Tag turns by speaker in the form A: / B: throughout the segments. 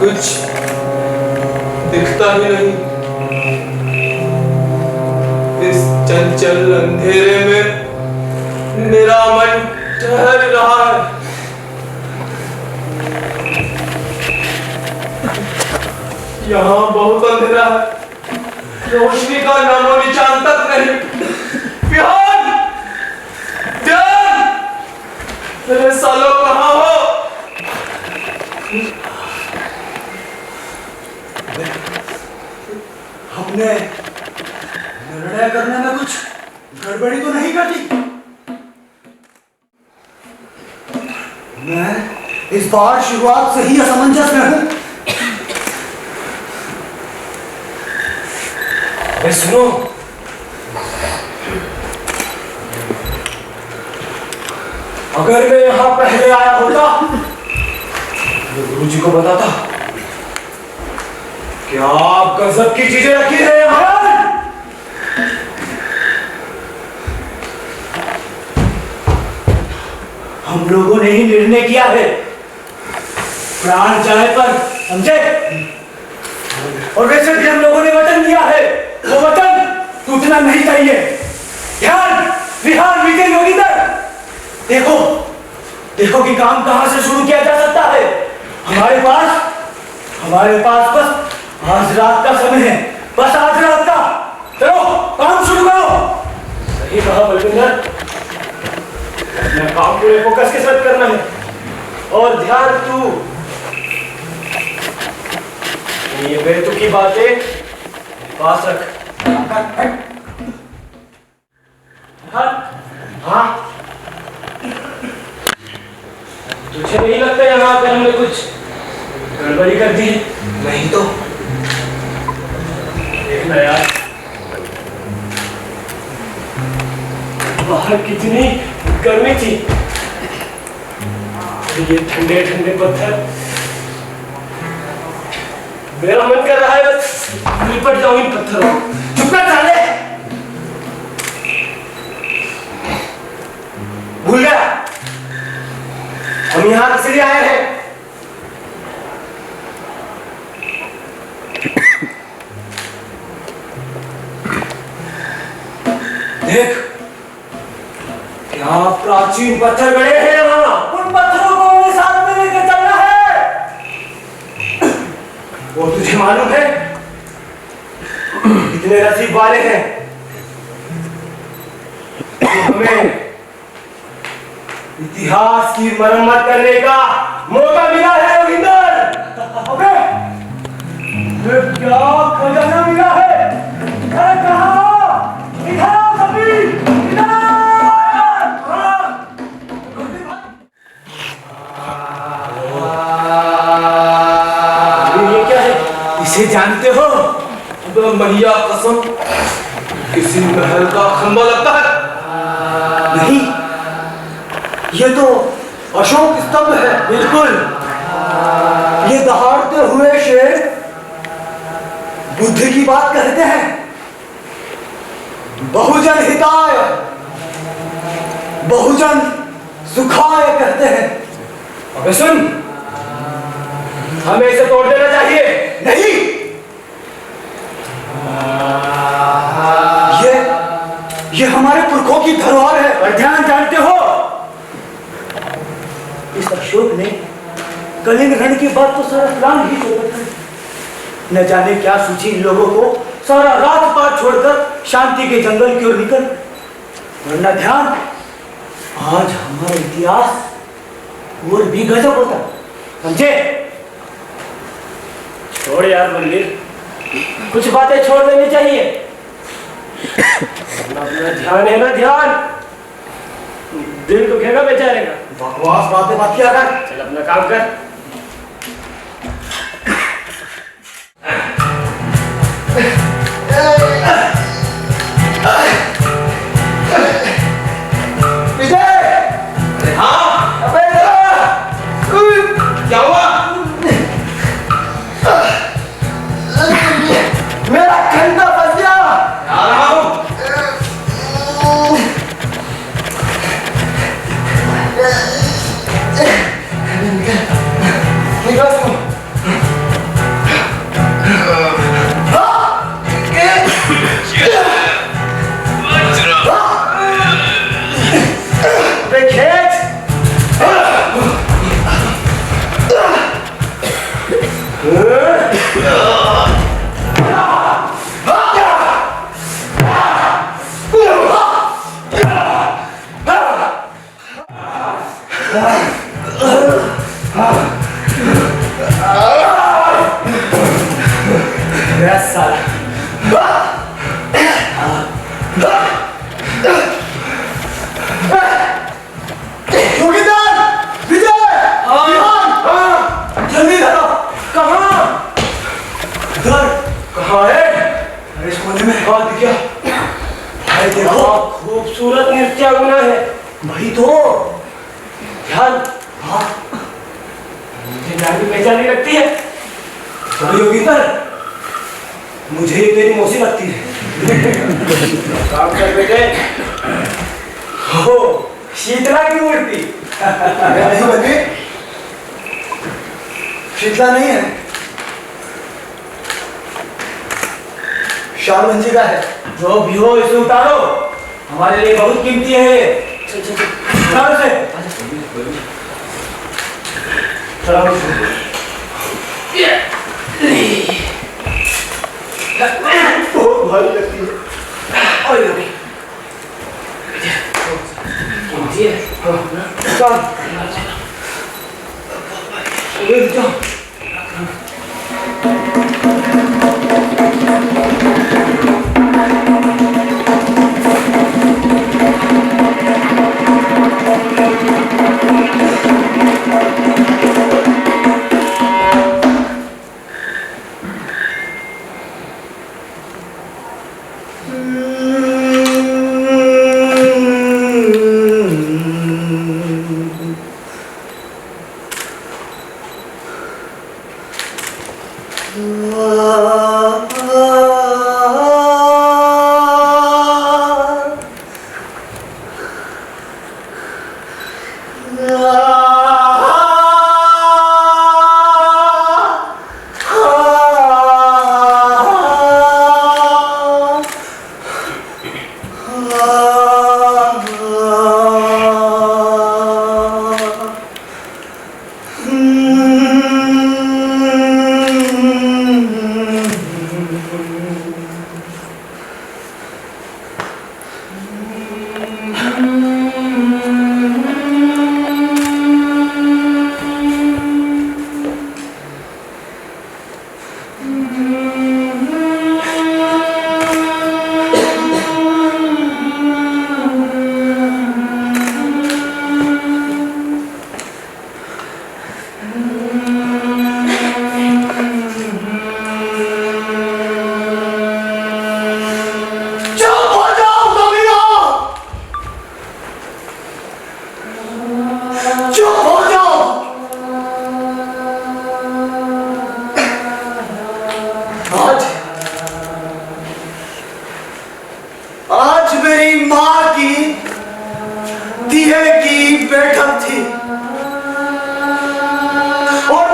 A: कुछ दिखता ही नहीं। इस चंचल अंधेरे में मेरा मन ठहर रहा है। यहाँ बहुत अंधेरा है, रोशनी का नामो निशान तक नहीं। विहान! ध्यान! मेरे सालों कहाँ हो?
B: हमने निर्णय करने में कुछ गड़बड़ी तो नहीं कर दी? मैं इस बार शुरुआत से ही असमंजस में हूं।
A: सुनो, अगर मैं यहां पहले आया होता तो गुरुजी को बताता क्या आप गजब की चीजें रखी है यहां।
B: हम लोगों ने ही निर्णय किया है, प्राण जाए पर, समझे? और वैसे भी हम लोगों ने वचन दिया है, वो वचन टूटना नहीं चाहिए। ध्यान, विहान, विजय, योगींदर, देखो देखो कि काम कहां से शुरू किया जा सकता है। हमारे पास बस आज रात का समय है, बस आज रात का। चलो काम शुरू करो।
A: सही कहा बलविंदर, अपना काम पूरे फोकस के साथ करना है। और ध्यान, तू ये बेतुकी बातें पास रख। हाँ, तुझे नहीं लगता यहाँ पे हमने कुछ गड़बड़ी कर दी?
B: नहीं तो
A: देखना यार, बाहर कितनी गर्मी थी, ये ठंडे ठंडे पत्थर। मेरा मन कर रहा है बस लिपट जाऊं इन पत्थरों।
B: चुप कर साले, भूल गया हम यहां किस लिए आए हैं? देख, क्या प्राचीन पत्थर गड़े हैं यहाँ। उन पत्थरों को हमें साथ में लेकर चलना है। वो तुझे मालूम है कितने नसीब वाले हैं कि हमें इतिहास की मरम्मत करने का मौका मिला है। योगींदर, अबे क्या खजाना मिला है? अरे कहाँ हो? इधर आओ सभी, इधर
A: ये क्या है?
B: इसे जानते हो?
A: मैया कसम, किसी महल का खंबा लगता है।
B: नहीं, ये तो अशोक स्तंभ है। बिल्कुल, ये दहाड़ते हुए शेर बुद्ध की बात कहते हैं। बहुजन हिताय बहुजन सुखाय कहते हैं।
A: अबे सुन, हमें इसे तोड़ देना चाहिए।
B: नहीं, ये हमारे पुरखों की धरोहर है। और ध्यान, जानते हो इस अशोक ने कलिंग रण की बात तो सारा प्लान ही छोड़ रखा है। न जाने क्या सूझी इन लोगों को, सारा रात पात छोड़कर शांति के जंगल की ओर निकल। वरना ध्यान, आज हमारा इतिहास और भी गजब होता, समझे?
A: छोड़ यार मंदिर, कुछ बातें छोड़ देनी चाहिए। अपना ध्यान है ना, ध्यान। दिल दुखेगा बेचारे का।
B: बकवास बातें मत किया कर।
A: चल अपना काम कर।
B: विजय!
A: हाँ,
B: अबे
A: क्या हुआ?
B: मेरा खंडा फंस गया।
A: आ रहा हूँ।
B: जोगीदार विजय जल्दी धरो।
A: कहाँ?
B: इधर।
A: कहाँ है?
B: अरे इस कोने में।
A: हाँ दिख गया।
B: भाई देखो
A: खूबसूरत नृत्यांगना है।
B: वही तो।
A: ध्यान।
B: हाँ
A: मुझे जानी पहचानी लगती है।
B: चलो योगींदर, मुझे ये तेरी मौसी लगती है।
A: काम कर बेटे।
B: हो शीतला की मूर्ति। नहीं बनी, शीतला नहीं है, शालवंशी का है।
A: जो भी हो इसे उतारो, हमारे लिए बहुत कीमती है ये। उतारो इसे। चलो
B: बहुत भारी लगती है।
A: और लगे कीमती है। चल ये जाओ।
B: आज मेरी माँ की दिए की बैठक थी और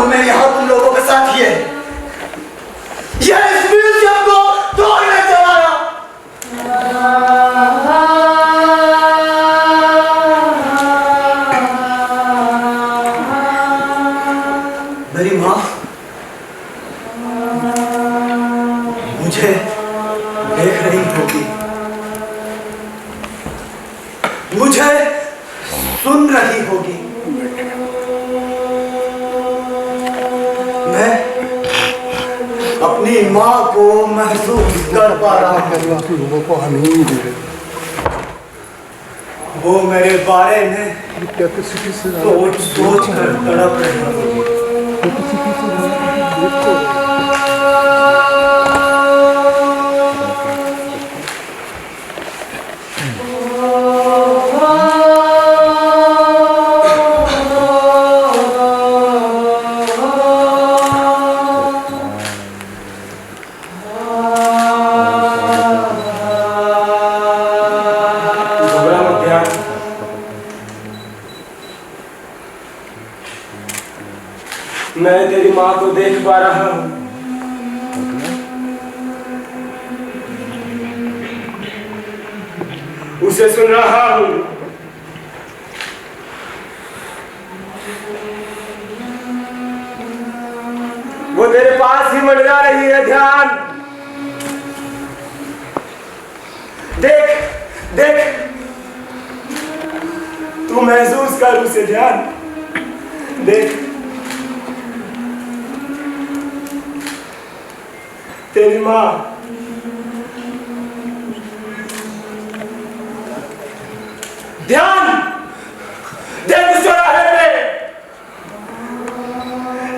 B: मैं यहाँ तुम लोगों के साथ ये इस म्यूजियम को तोड़ने चला आया। मेरी माँ मुझे देख रही होगी, मुझे सुन रही होगी। मैं अपनी माँ को महसूस कर पा रहा हूँ।
C: लोगों को हम ही दे रहे
B: वो मेरे बारे में
C: कैपेसिटी से
B: सोच कर तड़प रही होगी।
C: कैपेसिटी से
A: मैं तेरी माँ को देख पा रहा हूँ। उसे सुन रहा हूँ। वो तेरे पास ही मंडरा रही है। ध्यान देख देख, तू महसूस कर उसे। ध्यान देख। माँ। ध्यान देख उस चौराहे पे,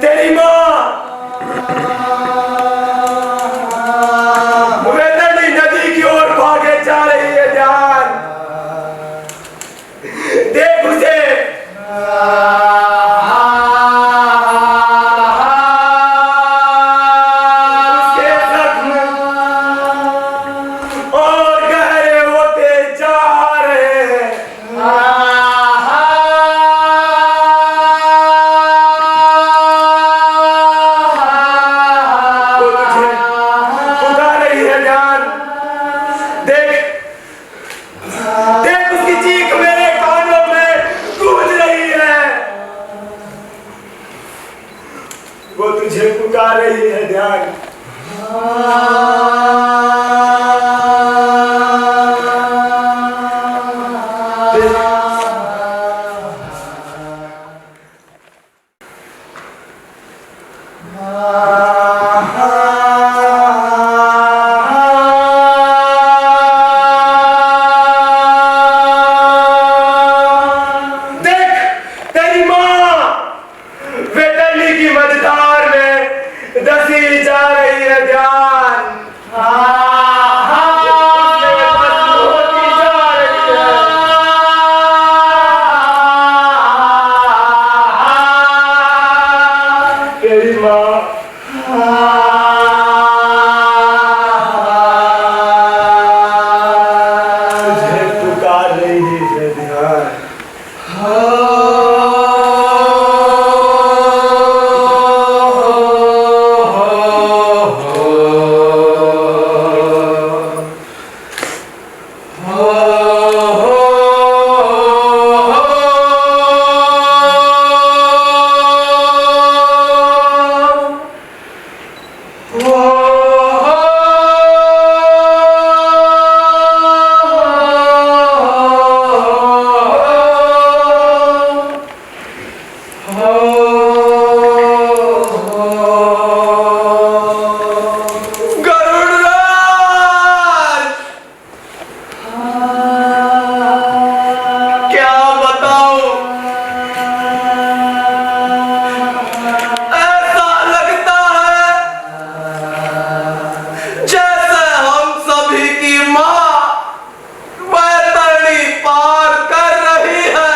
A: तेरी माँ वैतरणी नदी की ओर भागे जा रही है। ध्यान देख उसे। उसके जख्म और गहरे होते जा रहे हैं। वो तुझे पुकार रही है। ध्यान देख, देख उसकी चीख मेरे कानों में गूंज रही है। वो तुझे पुकार रही है। ध्यान देख, तेरी माँ वैतरणी की मझधार में धसी जा रही है। ध्यान उसमें भस्म होती जा रही है। तेरी माँ तुझे पुकार रही है। ध्यान क्या बताऊं, ऐसा लगता है जैसे हम सभी की माँ वैतरणी पार कर रही है।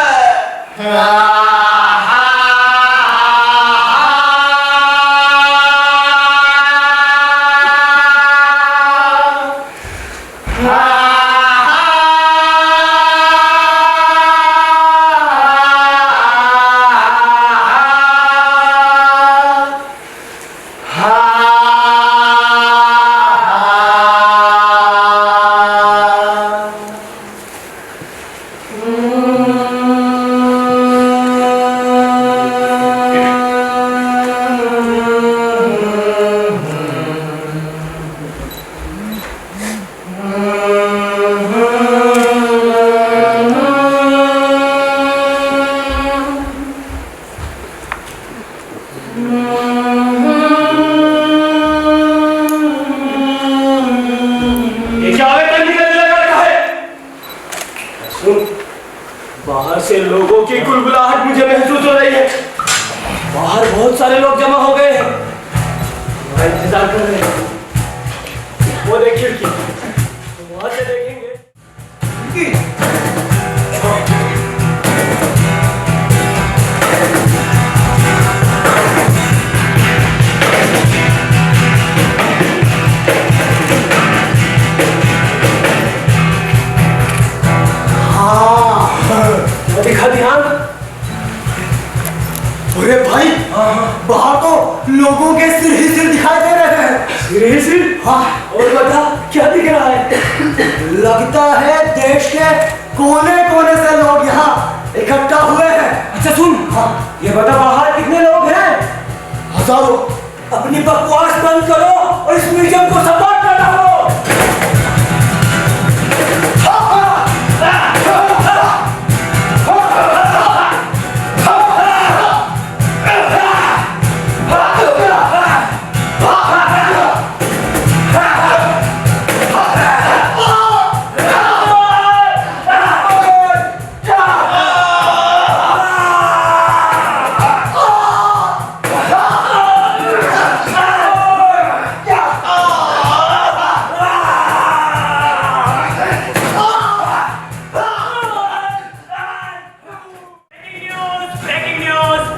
A: ये क्या वैतरणी का दिल लगा है? सुन, बाहर से लोगों की गुलगुलाहट मुझे महसूस हो रही है। बाहर बहुत सारे लोग जमा हो गए हैं, वहाँ इंतजार कर रहे हैं। वो देख खिड़की, वहां से देखेंगे। दिखा ध्यान।
B: अरे भाई, बाहर तो लोगों के सिर ही सिर दिखाई दे रहे हैं।
A: सिर ही सिर?
B: हाँ।
A: और बता क्या दिख रहा है?
B: लगता है देश के कोने कोने से लोग यहाँ इकट्ठा हुए हैं।
A: अच्छा सुन,
B: हाँ।
A: ये बता बाहर कितने लोग हैं?
B: हजारों।
A: अपनी बकवास बंद करो और इस म्यूजियम को सपोर्ट कर डालो।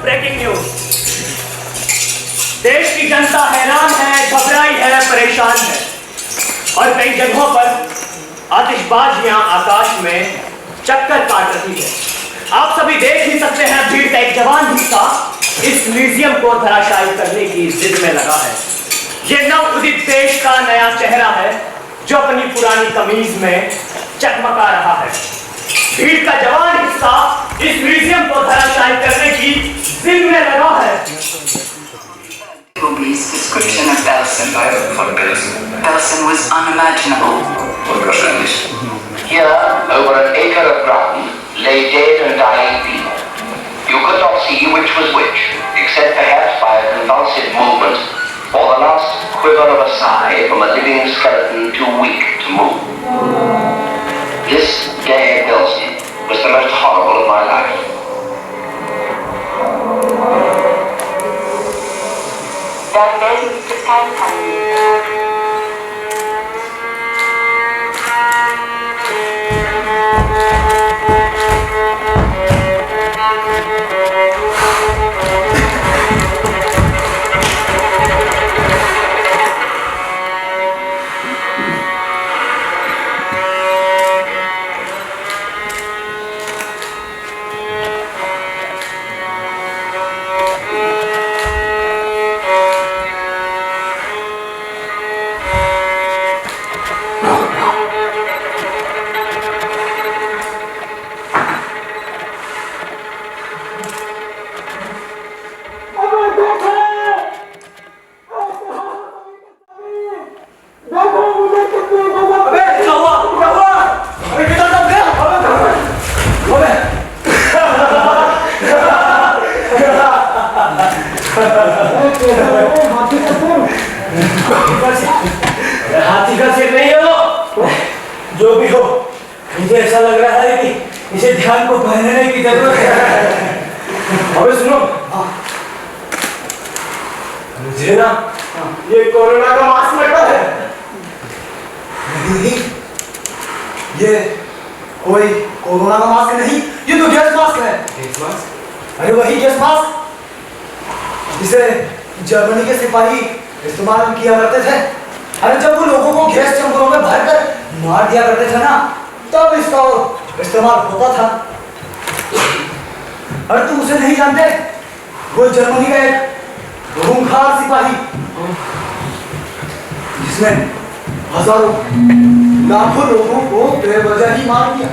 B: Breaking news. देश की जनता हैरान है, घबराई है, परेशान है और कई जगहों पर आतिशबाजियां आकाश में चक्कर काट रही है। आप सभी देख ही सकते हैं, भीड़ का एक जवान हिस्सा इस म्यूजियम को धराशायी करने की जिद में लगा है। ये नव उदित देश का नया चेहरा है जो अपनी पुरानी कमीज में चकमका रहा है। भीड़ का जवान हिस्सा इस म्यूजियम को धराशायी करने की जिद में लगा है।
D: Bobby's description of Belsen.
E: Von Belsen.
D: Belsen was unimaginable.
E: Unwahrscheinlich.
F: Here, over an acre of ground, lay dead and dying people. You could not see which was which, except perhaps by a convulsive movement or the last quiver of a sigh from a living skeleton too weak to move. This day at Belsen was the most horrible of my life.
D: Dann werden Sie das kein kann.
B: हाथी का सिर नहीं हो, जो भी हो, मुझे ऐसा लग रहा है कि इसे ध्यान को पहनने की जरूरत है।
A: अबे सुनो, मुझे ना ये कोरोना का मास्क लगता है।
B: नहीं, ये कोई कोरोना का मास्क नहीं, ये तो गैस मास्क है।
A: Gas mask?
B: अरे वही गैस मास्क जिसे जर्मनी के सिपाही इस्तेमाल किया करते थे। अरे जब वो लोगों को गैस चैम्बरों में भरकर मार दिया करते थे ना, तब इसका इस्तेमाल होता था। अरे तुम उसे नहीं जानते? वो जर्मनी का एक खूंखार सिपाही जिसने हजारों लाखों लोगों को बेवजह ही मार दिया।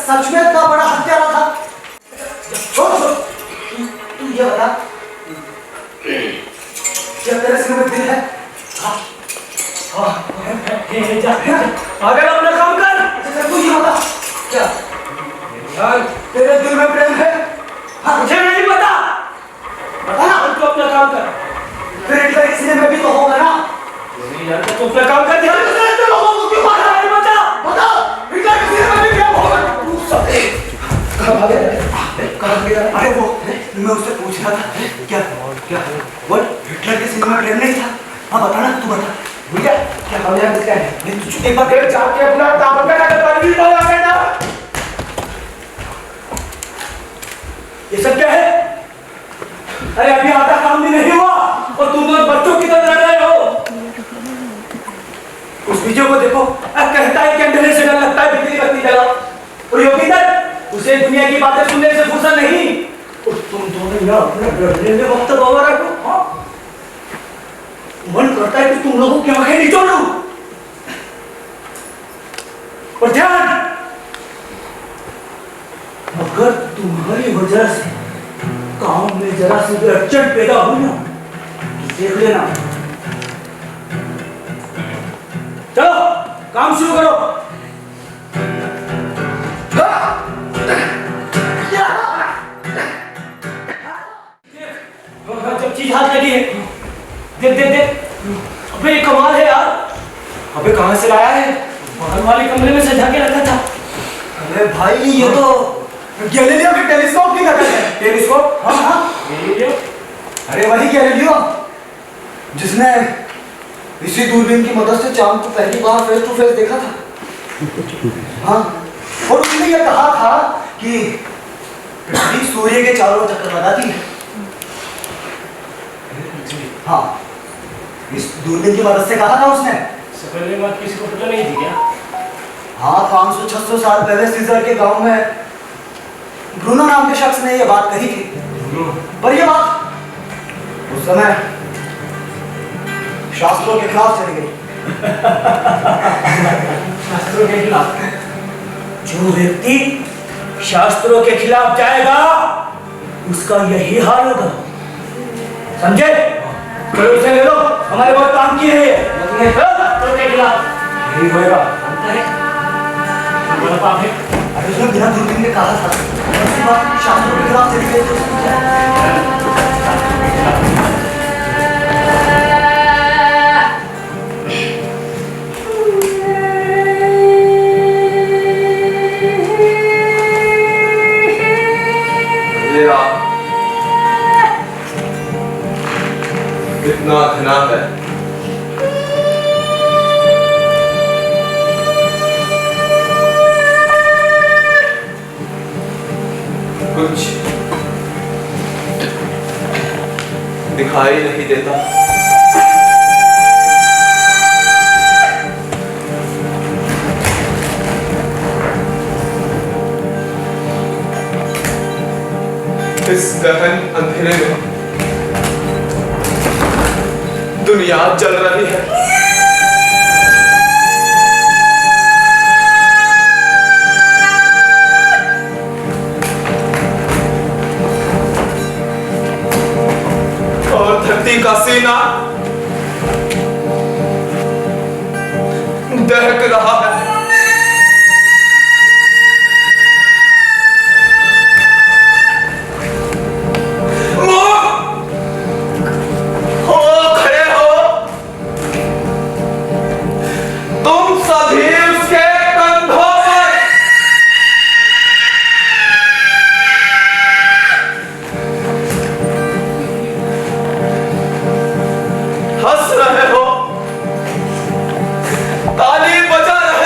B: सच में इतना बड़ा हत्यारा था? छोड़ छोड़, तू ये बता, क्या तेरे सिर में दिल है?
A: अगर अपना काम कर।
B: अच्छा तू ये बता, क्या
A: यार
B: तेरे दिल में प्रेम है? हाँ
A: मुझे नहीं पता।
B: बता ना।
A: तू अपना काम कर।
B: फिर हिटलर के सीने में भी तो होगा ना?
A: यार तू अपना काम कर। ध्यान से
B: लोगों को क्यों मार रहा है?
A: बता।
B: बता, हिटलर के सीने में भी प्रेम होगा? तू सब कहाँ भागे? कहाँ गया? अरे वो मैं उससे पूछ रहा था, क्या क्या वो हिटलर के सीने में प्रेम नहीं था? हाँ बता ना, तू बता भैया, क्या हम यहाँ किसका है? नहीं एक बार
A: फिर जाके अपना काम कर। अगर बंदी तो आ गया ना।
B: ये सब क्या है? अरे अभी आधा काम भी नहीं हुआ और तुम लोग बच्चों की तरह लड़ रहे हो। उस वीडियो को देखो, कहता है कि अंधेरे से डर लगता है, बिजली बत्ती जलाओ। और योगेंद्र, उसे दुनिया की बातें सुनने से फुर्सत नहीं। और तुम दोनों यहाँ अपने डरने में वक्त गवा रखो। हाँ, मन करता है कि तुम लोगों की आंखें निचोड़ लूं। और ध्यान, अगर तुम्हारी वजह से काम में जरा सी भी अड़चन पैदा हुई ना, तो देख लेना। चलो काम शुरू करो।
A: जब चीज हाथ लगी है, देख देख देख। अबे ये कमाल है यार। अबे कहाँ से लाया है? बाहर वाले कमरे में सजा के रखा था।
B: अरे भाई ये तो गैलीलियो के टेलीस्कोप की नकल है।
A: टेलीस्कोप?
B: हाँ हाँ,
A: गैलीलियो?
B: अरे वही गैलीलियो जिसने इसी दूरबीन की मदद से चांद को पहली बार फेस टू फेस देखा था। हाँ, और उसने ये कहा था कि पृथ्वी सूर्य के चारों चक्कर लगाती है। हाँ, इस दूरबीन की मदद से कहा था उसने।
A: सफेद में बात किसी को पता नहीं थी क्या?
B: हाँ, 500-600 साल पहले सीजर के गांव में ब्रूनो नाम के शख्स ने यह बात कही थी। पर यह बात उस समय शास्त्रों के खिलाफ चली गई।
A: शास्त्रों के खिलाफ?
B: जो व्यक्ति शास्त्रों के खिलाफ जाएगा उसका यही हाल होगा, समझे? चलो इसे ले लो, हमारे बहुत काम किए हैं।
A: शास्त्रों के खिलाफ
B: यही होएगा।
A: बड़ा पाप है।
B: अरे उसने बिना दूरबीन के कहा था, ऐसी बात शास्त्रों के खिलाफ चली गई तो
G: कितना घना है। कुछ दिखाई नहीं देता। इस गहन अंधेरे में दुनिया जल रही है। और धरती का सीना दहक रहा है। हंस रहे हो, ताली बजा रहे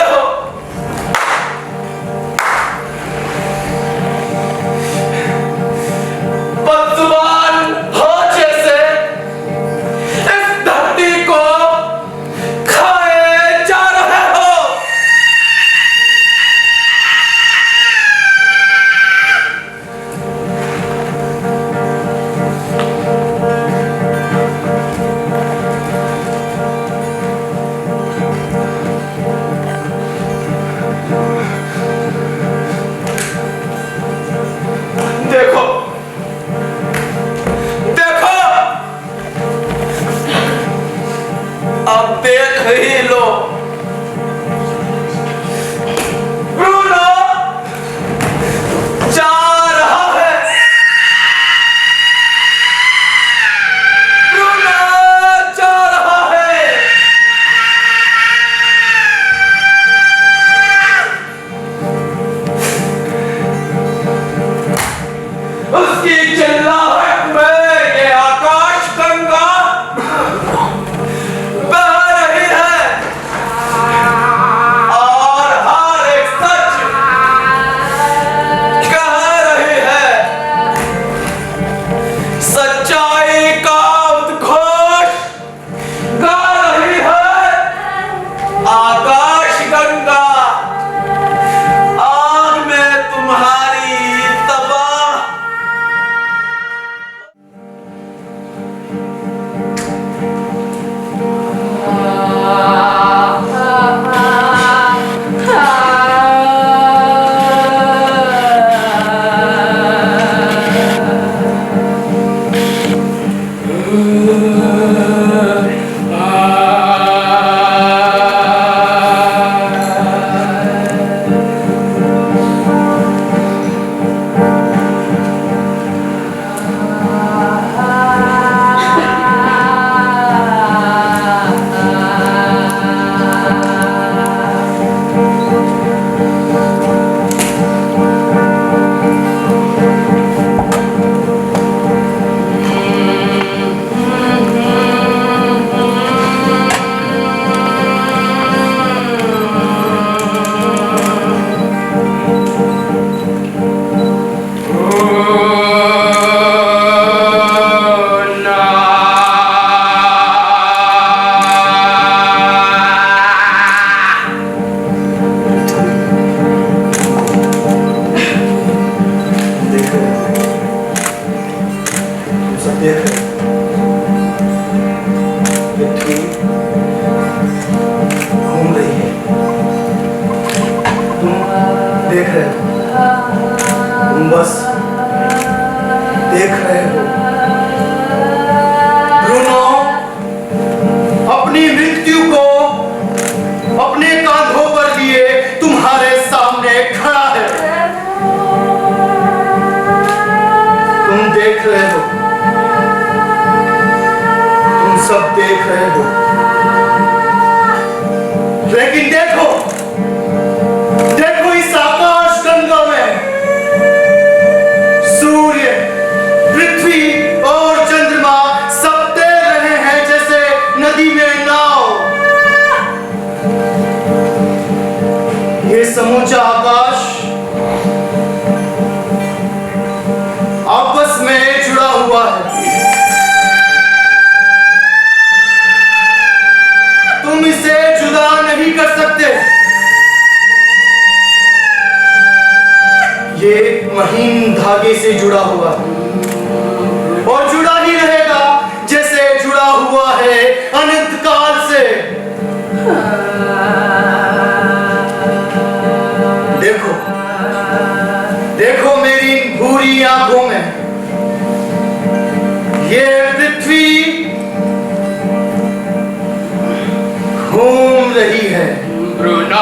G: उसकी चिल्लाहट में ये आकाश गंगा बह रही है और हर एक सच कह रही है। सच्चाई का उद्घोष गा रही है आकाश गंगा। आग में तुम्हारी तबाह
B: देख रहे हो, तुम बस देख रहे हो। ब्रूनो अपनी मृत्यु को अपने कांधों पर लिए तुम्हारे सामने खड़ा है। तुम देख रहे हो, तुम सब देख रहे हो, लेकिन देखो इस आकाश गंगा में सूर्य, पृथ्वी और चंद्रमा सब तैर रहे हैं जैसे नदी में नाव। ये समूचा आकाश आपस में जुड़ा हुआ है। तुम इसे जुदा नहीं कर सकते। ये महीन धागे से जुड़ा हुआ है और जुड़ा ही रहेगा जैसे जुड़ा हुआ है अनंत काल से। देखो, देखो मेरी भूरी आंखों में ये पृथ्वी घूम रही है।
G: ब्रूनो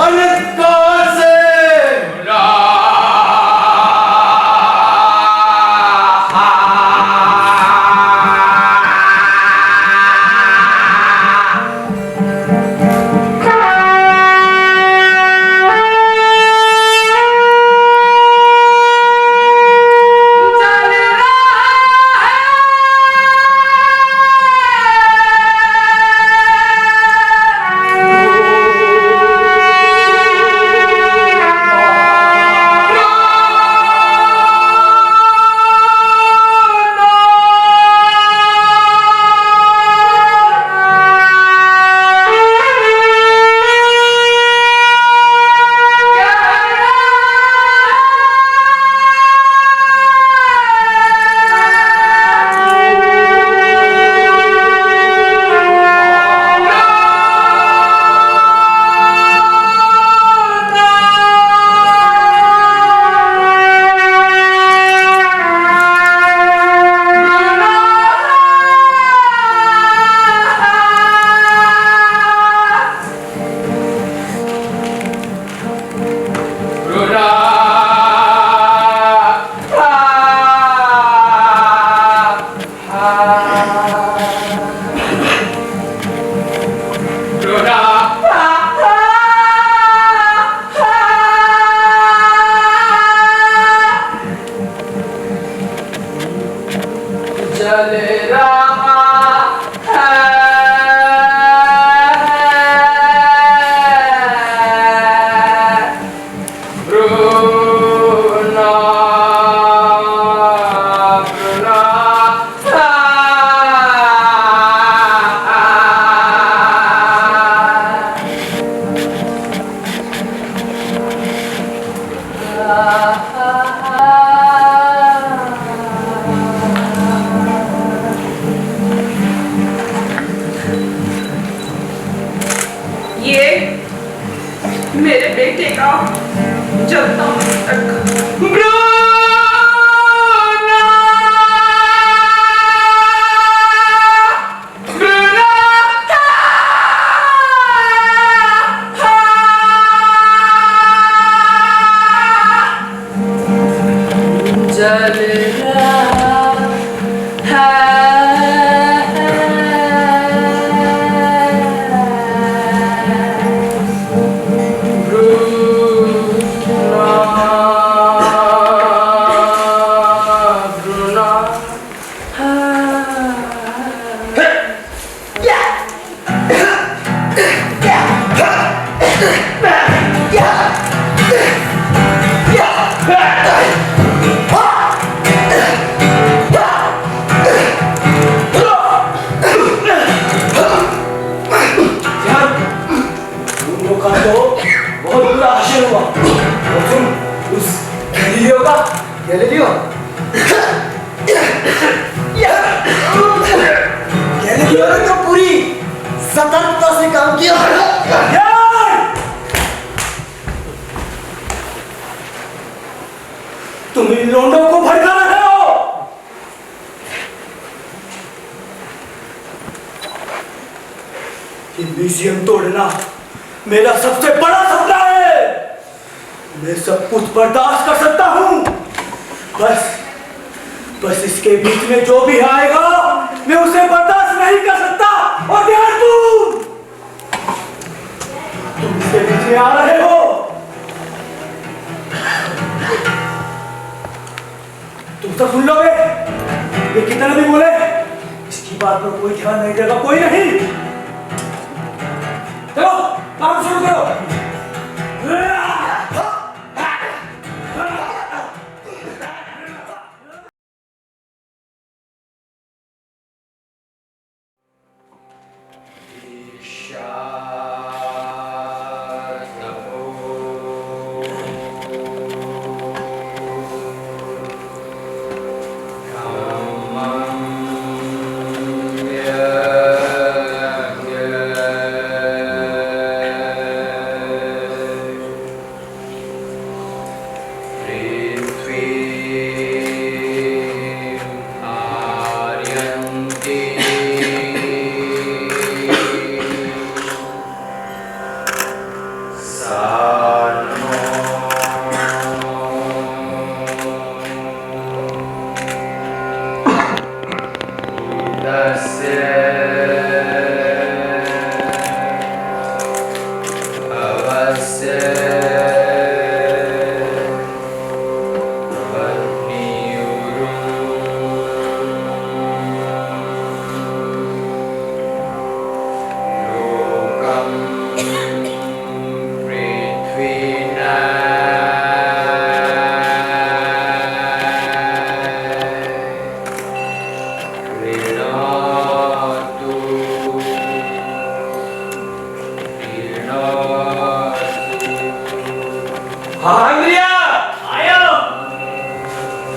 B: अनंत काल से
H: ये मेरे बेटे का जलता मस्तक।
B: तुम इन लोंडों को भड़का रहे हो। ये म्यूजियम तोड़ना मेरा सबसे बड़ा सपना है। मैं सब कुछ बर्दाश्त कर सकता हूं, बस इसके बीच में जो भी आएगा मैं उसे बर्दाश्त नहीं कर सकता। और ध्यान तुम इसके बीच में आ रहे हो, तुम सब सुन लोगे। ये कितना भी बोले इसकी बात पर कोई ध्यान नहीं देगा, कोई नहीं। चलो काम शुरू करो।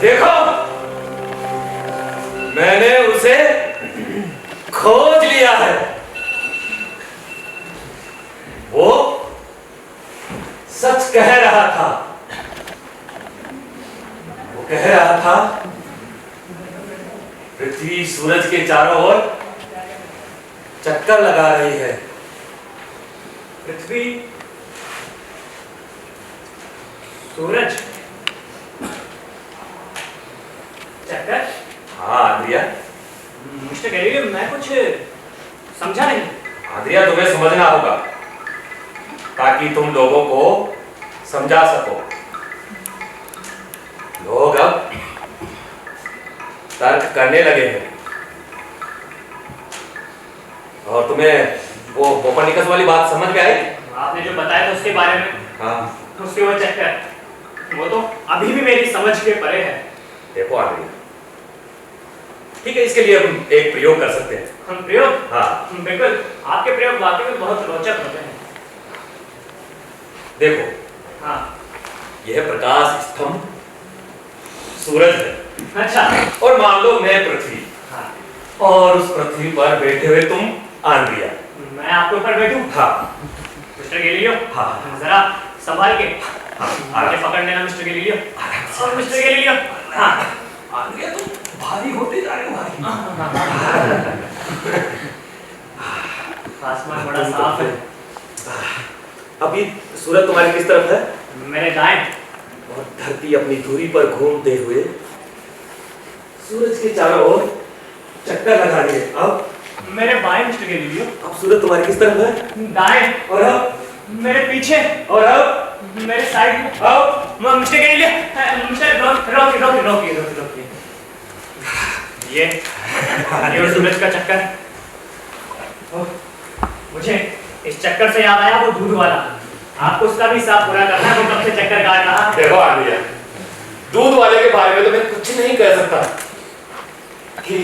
A: देखो, मैंने उसे खोज लिया है। वो सच कह रहा था। वो कह रहा था पृथ्वी सूरज के चारों ओर चक्कर लगा रही है।
B: पृथ्वी, सूरज, चक्कर।
A: हाँ आंद्रिया।
B: मिस्टर गैलीलियो, मैं कुछ समझा नहीं।
A: आंद्रिया, तुम्हें समझना होगा ताकि तुम लोगों को समझा सको। लोग अब तर्क करने लगे हैं और तुम्हें वो कोपर्निकस वाली बात समझ में आई?
B: आपने जो बताया था उसके बारे में,
A: हाँ,
B: उसके वो चक्कर, वो तो अभी भी मेरी समझ के परे है।
A: देखो आंद्रिया, ठीक है, इसके लिए हम एक प्रयोग कर सकते हैं।
B: हम प्रयोग?
A: हाँ
B: बिल्कुल, आपके प्रयोग वाकई में बहुत रोचक होते हैं।
A: देखो,
B: हाँ,
A: यह प्रकाश स्तंभ सूरज है,
B: अच्छा,
A: और मान लो मैं पृथ्वी,
B: हाँ,
A: और उस पृथ्वी पर बैठे हुए तुम आंद्रिया।
B: मैं आपके ऊपर बैठूं?
A: हाँ
B: मिस्टर गैलीलियो,
A: हाँ।
B: जरा संभाल के
A: हाँ,
B: मुझे पकड़ लेना मिस्टर गैलीलियो। और मिस्टर गैलीलियो, हाँ,
A: आंद्रिया तुम भारी होते जा रहे हो भाई।
B: आसमान बड़ा साफ है।
A: अभी सूरज तुम्हारी किस तरफ है?
B: मेरे दाएं।
A: और धरती अपनी धुरी पर घूमते हुए सूरज के चारों ओर चक्कर लगा रही है। अब
B: मेरे बाएं मिस्टर गैलीलियो।
A: अब सूरज तुम्हारी किस तरफ है?
B: दाएं।
A: और अब
B: मेरे पीछे।
A: और अब
B: मेरे साइड में।
A: अब
B: मिस्टर गैलीलियो, मिस्टर रोकिए। ये और सूरज का चक्कर। मुझे इस चक्कर से याद आया वो दूध वाला। आपको उसका भी हिसाब पूरा करना है, वो कब से चक्कर काट रहा है।
A: देखो आंद्रिया, दूध वाले के बारे में तो मैं कुछ नहीं कह सकता कि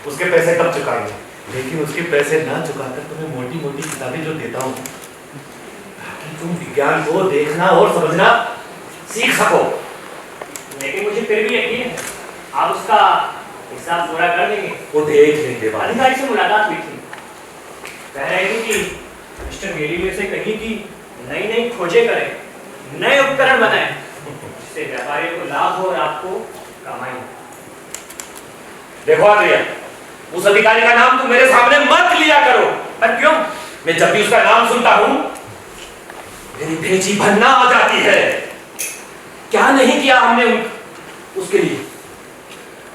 A: उसके पैसे कब चुकाएंगे, लेकिन उसके पैसे ना चुकाकर तुम्हें मोटी मोटी किताबें जो देता हूँ ताकि तुम विज्ञान को देखना और समझना सीख सको।
B: लेकिन मुझे फिर भी यकीन है आप उसका हिसाब पूरा कर देंगे।
A: वो देख लेंगे बाद में।
B: अधिकारी से मुलाकात हुई थी, कह रहे थे कि मिस्टर गैलीलियो से कहीं कि नई नई खोजें करें, नए उपकरण बनाएं जिससे व्यापारियों को लाभ हो और आपको कमाई हो।
A: देखो आंद्रिया, उस अधिकारी का नाम तुम मेरे सामने मत लिया करो।
B: पर क्यों?
A: मैं जब भी उसका नाम सुनता हूं मेरी भेजी भरना आ जाती है। क्या नहीं किया हमने उसके लिए?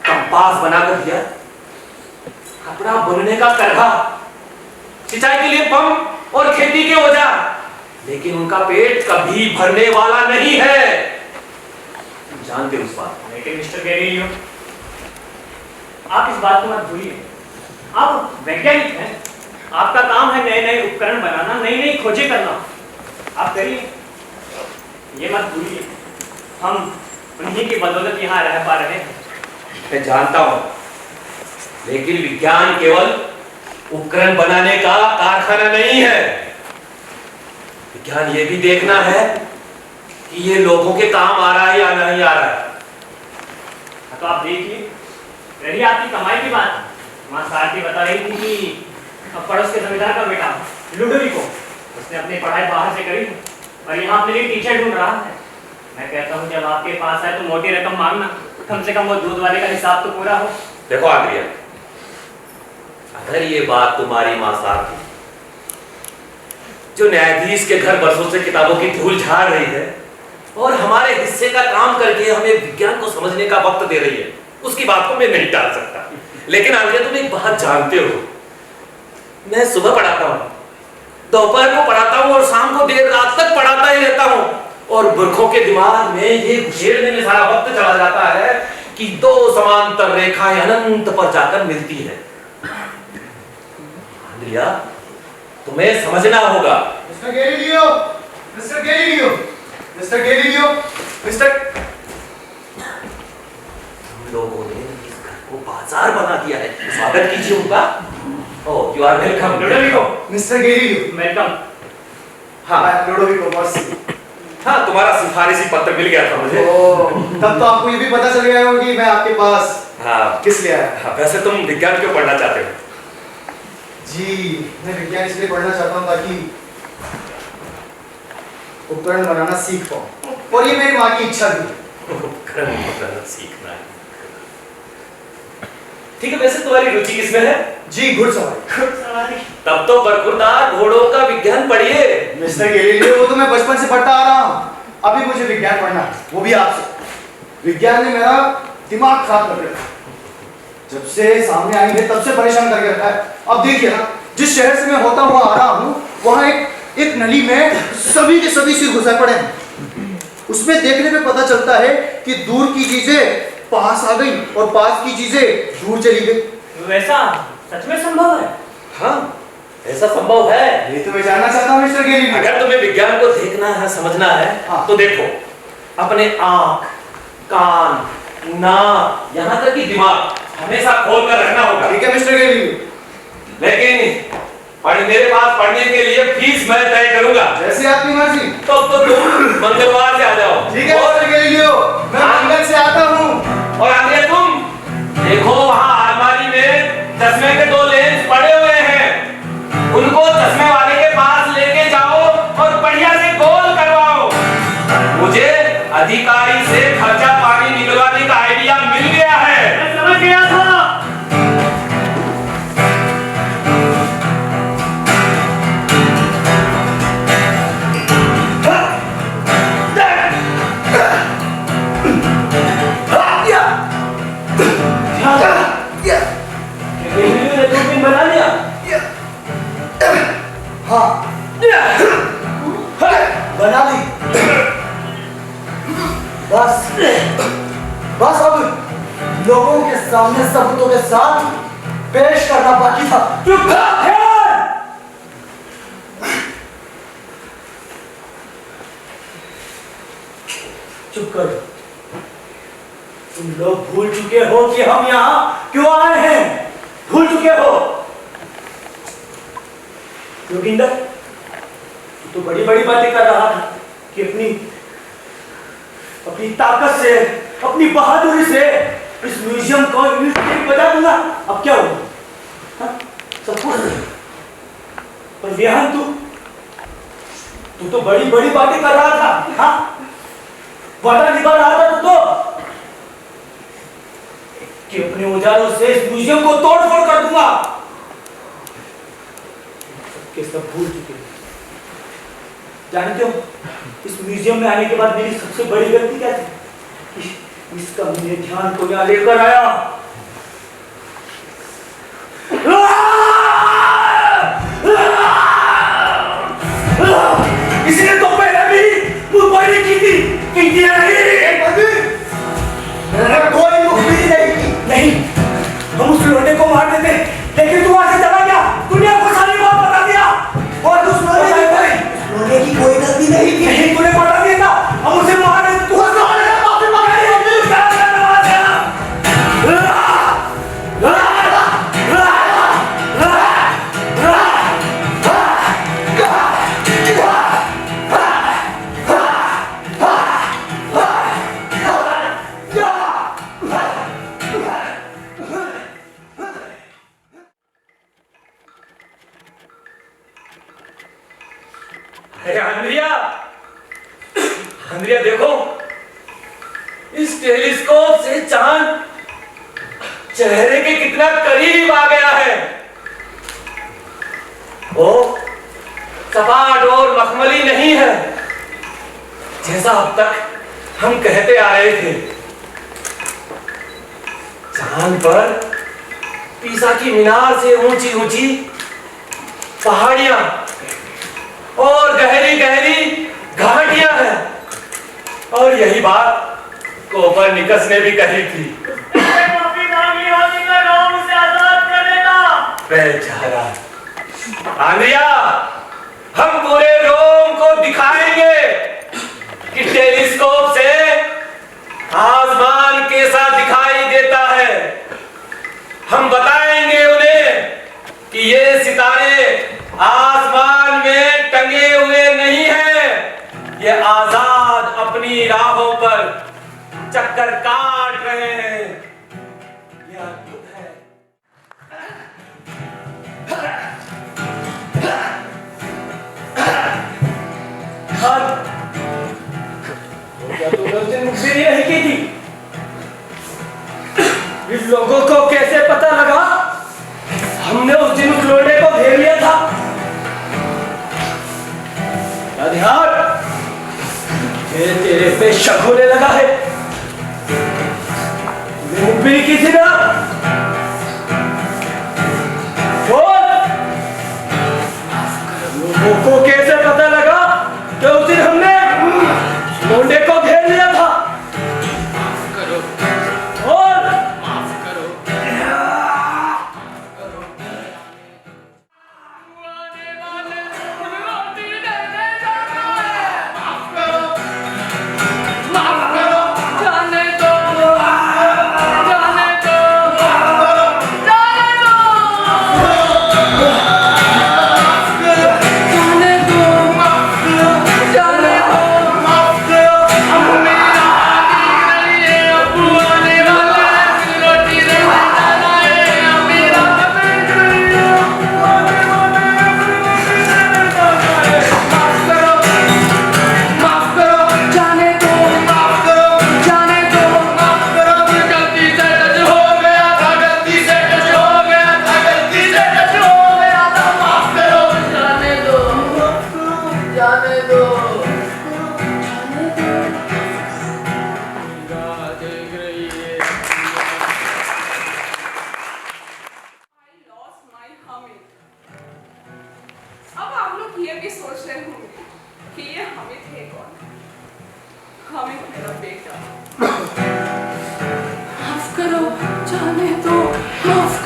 A: कंपास बनाकर दिया, कपड़ा बुनने का करघा, सिंचाई के लिए पंप और खेती के औजार, लेकिन उनका पेट कभी भरने वाला नहीं है। जानते हो उस बात?
B: लेकिन मिस्टर गैलीलियो, आप इस बात को मत भूलिए, आप वैज्ञानिक हैं, आपका काम है नए नए उपकरण बनाना, नई नई खोजें करना। आप करिए, ये मत भूलिए, हम उन्हीं की बदौलत यहाँ रह पा रहे हैं।
A: मैं जानता हूं, लेकिन विज्ञान केवल उपकरण बनाने का कारखाना नहीं है। विज्ञान ये भी देखना है कि ये लोगों के काम आ रहा है या नहीं आ रहा है।
B: तो आप देखिए, रही आपकी कमाई की बात, माँ सारथी बता रही थी कि पड़ोस के जमींदार का बेटा लुडोविको, उसने अपनी पढ़ाई बाहर से करी और यहाँ अपने लिए टीचर ढूंढ रहा है। मैं कहता हूँ जब आपके पास आए तो मोटी रकम मांगना, कम से कम वो दूध वाले का हिसाब तो पूरा हो।
A: देखो आंद्रिया, अगर ये बात तुम्हारी माँ सारथी जो न्यायाधीश के घर बरसों से किताबों की धूल झाड़ रही है और हमारे हिस्से का काम करके हमें विज्ञान को समझने का वक्त दे रही है, उसकी बात को मैं नहीं टाल सकता। लेकिन आंद्रिया, तुम एक बात जानते हो, मैं सुबह पढ़ाता हूँ, दोपहर को पढ़ाता हूँ और शाम को देर रात तक पढ़ाता ही रहता हूँ, और मूर्खों के दिमाग में ये घेरने में सारा वक्त चला जाता है कि दो समांतर रेखाएं अनंत पर जाकर मिलती है। आंद्रिया, तुम्हें समझना होगा।
I: Mister Galileo, mister Galileo, mister Galileo, mister,
A: हम लोगों ने इस घर को बाजार बना दिया है। स्वागत कीजिए उनका। Oh, you are welcome Ludovico.
I: Mister Galileo,
B: welcome.
A: हाँ
I: लुडोविको मर्सी।
A: हाँ, तुम्हारा सिफारिशी पत्र मिल गया था मुझे।
I: तब तो आपको ये भी पता चल गया होगा कि मैं आपके पास
A: हाँ
I: किस लिए आया।
A: हाँ, वैसे तुम विज्ञान क्यों पढ़ना चाहते हो?
I: जी, मैं विज्ञान इसलिए पढ़ना चाहता हूँ ताकि उपकरण बनाना सीख पाऊँ, और ये मेरी माँ की इच्छा थी।
A: उपकरण बनाना सीखना है। ठीक है, वैसे तुम्हारी रुचि किसमें है?
I: जी, घुड़सवारी।
A: तब तो बरखुरदार घोड़ों का विज्ञान पढ़िए।
I: मिस्टर गैलीलियो, वो तो मैं बचपन से पढ़ता आ रहा हूँ, अभी मुझे विज्ञान पढ़ना है, वो भी आपसे। विज्ञान ने मेरा दिमाग खराब कर रखा है, जब से सामने आई है तब से परेशान करके रखा है। अब देखिए ना, जिस शहर से मैं होता हुआ आ रहा हूँ, वहाँ एक नली में सभी के सभी सिर घुसा पड़े हैं। उसमें देखने पे पता चलता है कि दूर की चीजें पास आ गई और पास की चीजें दूर चली गई।
B: वैसा सच में संभव है?
A: हाँ, ऐसा संभव है।
I: ये तो मैं जानना चाहता हूँ मिस्टर गैलीलियो।
A: अगर तुम्हें विज्ञान को देखना है, समझना है,
I: हाँ।
A: तो देखो, अपने आंख, कान, नाक, यहाँ तक कि दिमाग हमेशा खोल कर रखना होगा।
I: ठीक है मिस्टर गैलीलियो,
A: लेकिन मेरे पास पढ़ने के लिए फीस मैं तय करूंगा।
I: जैसे आपकी मर्जी।
A: तो तुम मंगलवार से आ जाओ।
I: ठीक है मिस्टर गैलीलियो, मैं जंगल से आता हूँ।
G: और आगे तुम देखो, वहाँ अलमारी में चश्मे के 2 लेंस पड़े हुए हैं, उनको चश्मे वाले के पास लेके जाओ और बढ़िया से गोल करवाओ। मुझे अधिकारी से खर्चा पानी निकलवाने का आइडिया मिल गया है।
A: मैं समझ गया था। गैलीलियो ने दूरबीन बना लिया।
I: हाँ बना ली। बस अब लोगों के सामने सबूतों के साथ पेश करना बाकी था।
A: चुप कर। चुप कर। तुम लोग भूल चुके हो कि हम यहाँ क्यों आए हैं। भूल चुके हो। योगिंदर, तू तो बड़ी बड़ी बातें कर रहा था कि अपनी ताकत से, अपनी बहादुरी से इस म्यूजियम को बजा दूंगा। अब क्या होगा? हाँ? सब कुछ। पर विहान, तू तो बड़ी बड़ी बातें कर रहा था। हाँ? वादा निभा रहा था तू तो कि अपने औजारों से इस म्यूजियम को तोड़ फोड़ कर दूंगा। सबके सब भूल चुके हैं। जानते हो, इस म्यूजियम में आने के बाद मेरी सबसे बड़ी गलती क्या थी? इसका मेरे ध्यान को यहाँ लेकर आया। इसने तो पहले भी मुखबिरी की थी नहीं।
I: कोई मुखबिरी नहीं की।
A: नहीं, हम उस लोटे को मार देते, लेकिन तू वहां से चला गया। दुनिया को सारी बात बता दिया। और उस लोटे की कोई गलती नहीं की। नहीं, तूने बता दिया था। हम उसे मार देते। तू अंद्रिया, देखो, इस टेलीस्कोप से चांद चेहरे के कितना करीब आ गया है। वो सपाट और मखमली नहीं है जैसा अब तक हम कहते आ रहे थे। चांद पर पीसा की मीनार से ऊंची ऊंची पहाड़ियां और गहरी गहरी घाटियां हैं। और यही बात कोपरनिकस ने भी कही थी। माफी मांगी होती मैं रोम से आजाद कर देता। बेचारा आंद्रिया, हम पूरे रोम को दिखाएंगे कि टेलीस्कोप से आसमान कैसा दिखाई देता है। हम बताएंगे उन्हें कि ये सितारे आसमान में टंगे हुए नहीं हैं, ये आजाद अपनी राहों पर चक्कर काट रहे हैं। यह अद्भुत है। क्या तूने उस दिन मुखबिरी नहीं की थी? इस लोगों को कैसे पता लगा? हमने उस दिन उस लोटे को घेर लिया था। ध्यान, तेरे पे शक होने लगा है। मुखबिरी की थी ना? लोगों को कैसे पता लगा कि उस दिन हमने लोटे को घेर लिया था?
H: जाने दो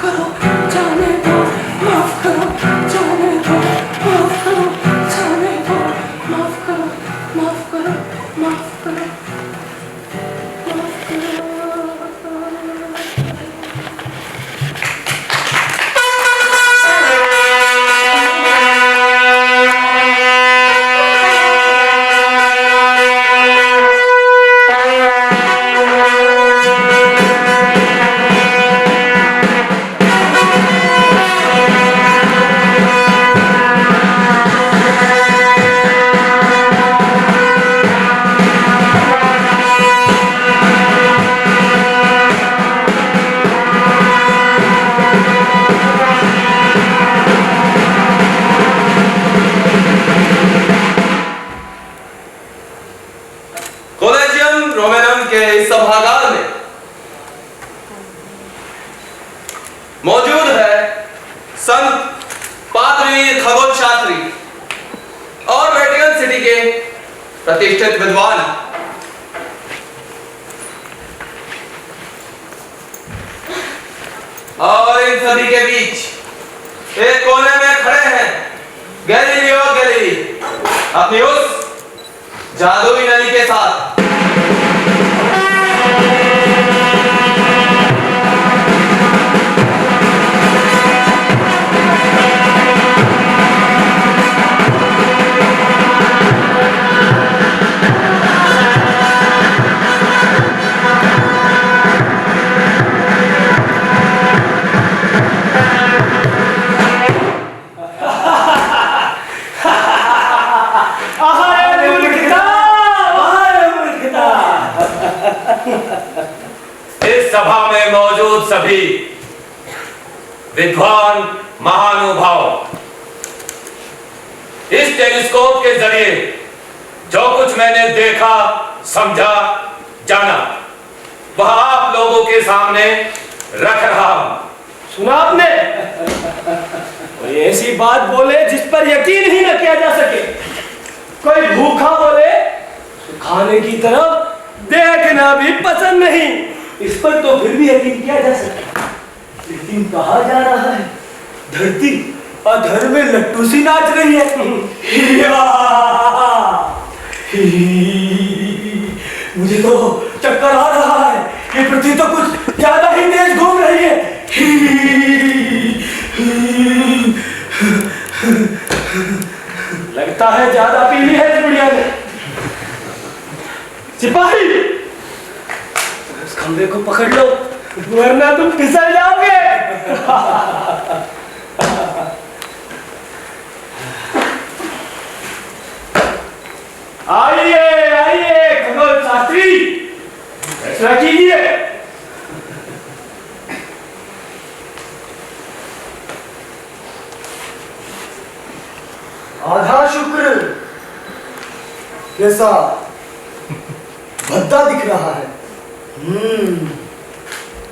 H: करो, जाने दो, माफ करो, जाने दो, माफ करो, जाने दो, माफ करो, माफ करो, माफ करो, माफ करो।
G: कॉलेजियम रोमेनम के इस सभागार में मौजूद है संत पादरी खगोल शास्त्री और वेटिकन सिटी के प्रतिष्ठित विद्वान। और इन सभी के बीच एक कोने में खड़े हैं गैलीलियो गैलीली अपनी उस जादुई नली के साथ। इस सभा में मौजूद सभी विद्वान महानुभाव इस टेलीस्कोप के जरिए जो कुछ मैंने देखा, समझा, जाना वह आप लोगों के सामने रख रहा हूं।
A: सुना आपने? कोई ऐसी बात बोले जिस पर यकीन ही न किया जा सके। कोई भूखा बोले तो खाने की तरफ देखना भी पसंद नहीं।
B: इस पर तो फिर भी यकीन किया जा सकता, लेकिन कहा जा रहा है धरती अधर में लट्टू सी नाच रही है। मुझे तो चक्कर आ रहा है, ये पृथ्वी तो कुछ ज्यादा ही तेज घूम रही है।
A: लगता है ज्यादा पी ली है इस बुढ़िया ने। सिपाही,
B: उस खंबे को पकड़ लो
A: वरना तुम फिसल जाओगे। आइए आइए खगोल शास्त्री, फैसला कीजिए।
I: आधा शुक्र कैसा भद्दा दिख रहा है।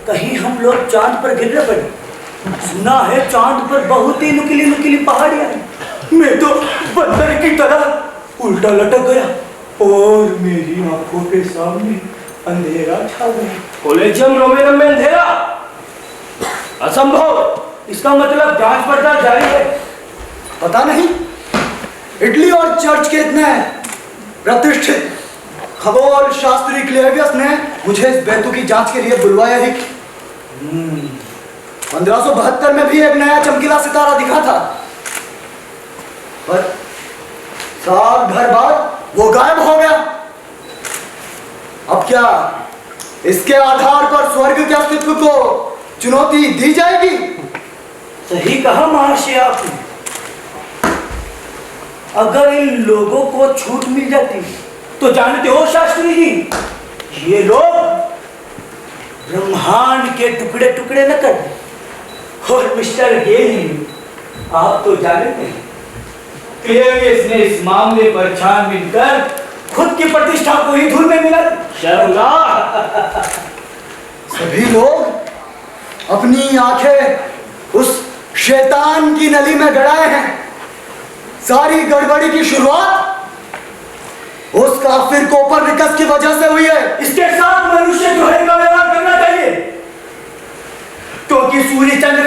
B: कहीं हम लोग चांद पर गिर न पड़े। सुना है चांद पर बहुत ही नुकीली नुकीली पहाड़ियां हैं। मैं तो बंदर की तरह उल्टा लटक गया और मेरी आंखों के सामने अंधेरा छा गया।
A: कॉलेजियम रोमेनम में अंधेरा? असंभव। इसका मतलब जांच पड़ताल जारी है।
I: पता नहीं, इटली और चर्च के इतने प्रतिष्ठित खगोल शास्त्री क्लेवियस ने मुझे इस बेतु की जांच के लिए बुलवाया ही। 1572 में भी एक नया चमकीला सितारा दिखा था, पर साल भर बाद वो गायब हो गया। अब क्या इसके आधार पर स्वर्ग के अस्तित्व को चुनौती दी जाएगी?
B: सही कहा महर्षि आपने। अगर इन लोगों को छूट मिल जाती तो जानते हो शास्त्री जी, ये लोग ब्रह्मांड के टुकड़े टुकड़े न कर। और मिस्टर गेली, आप तो जानते हैं क्लेवियस ने इस मामले पर छानबीन कर खुद की प्रतिष्ठा को ही धूल में मिला।
A: शर्मनाक।
I: सभी लोग अपनी आंखें उस शैतान की नली में गड़ाए हैं। सारी गड़बड़ी की शुरुआत उस काफिर कोपरनिकस की वजह से हुई है।
B: इसके साथ मनुष्य जो है का व्यवहार करना चाहिए, क्योंकि सूर्य चंद्र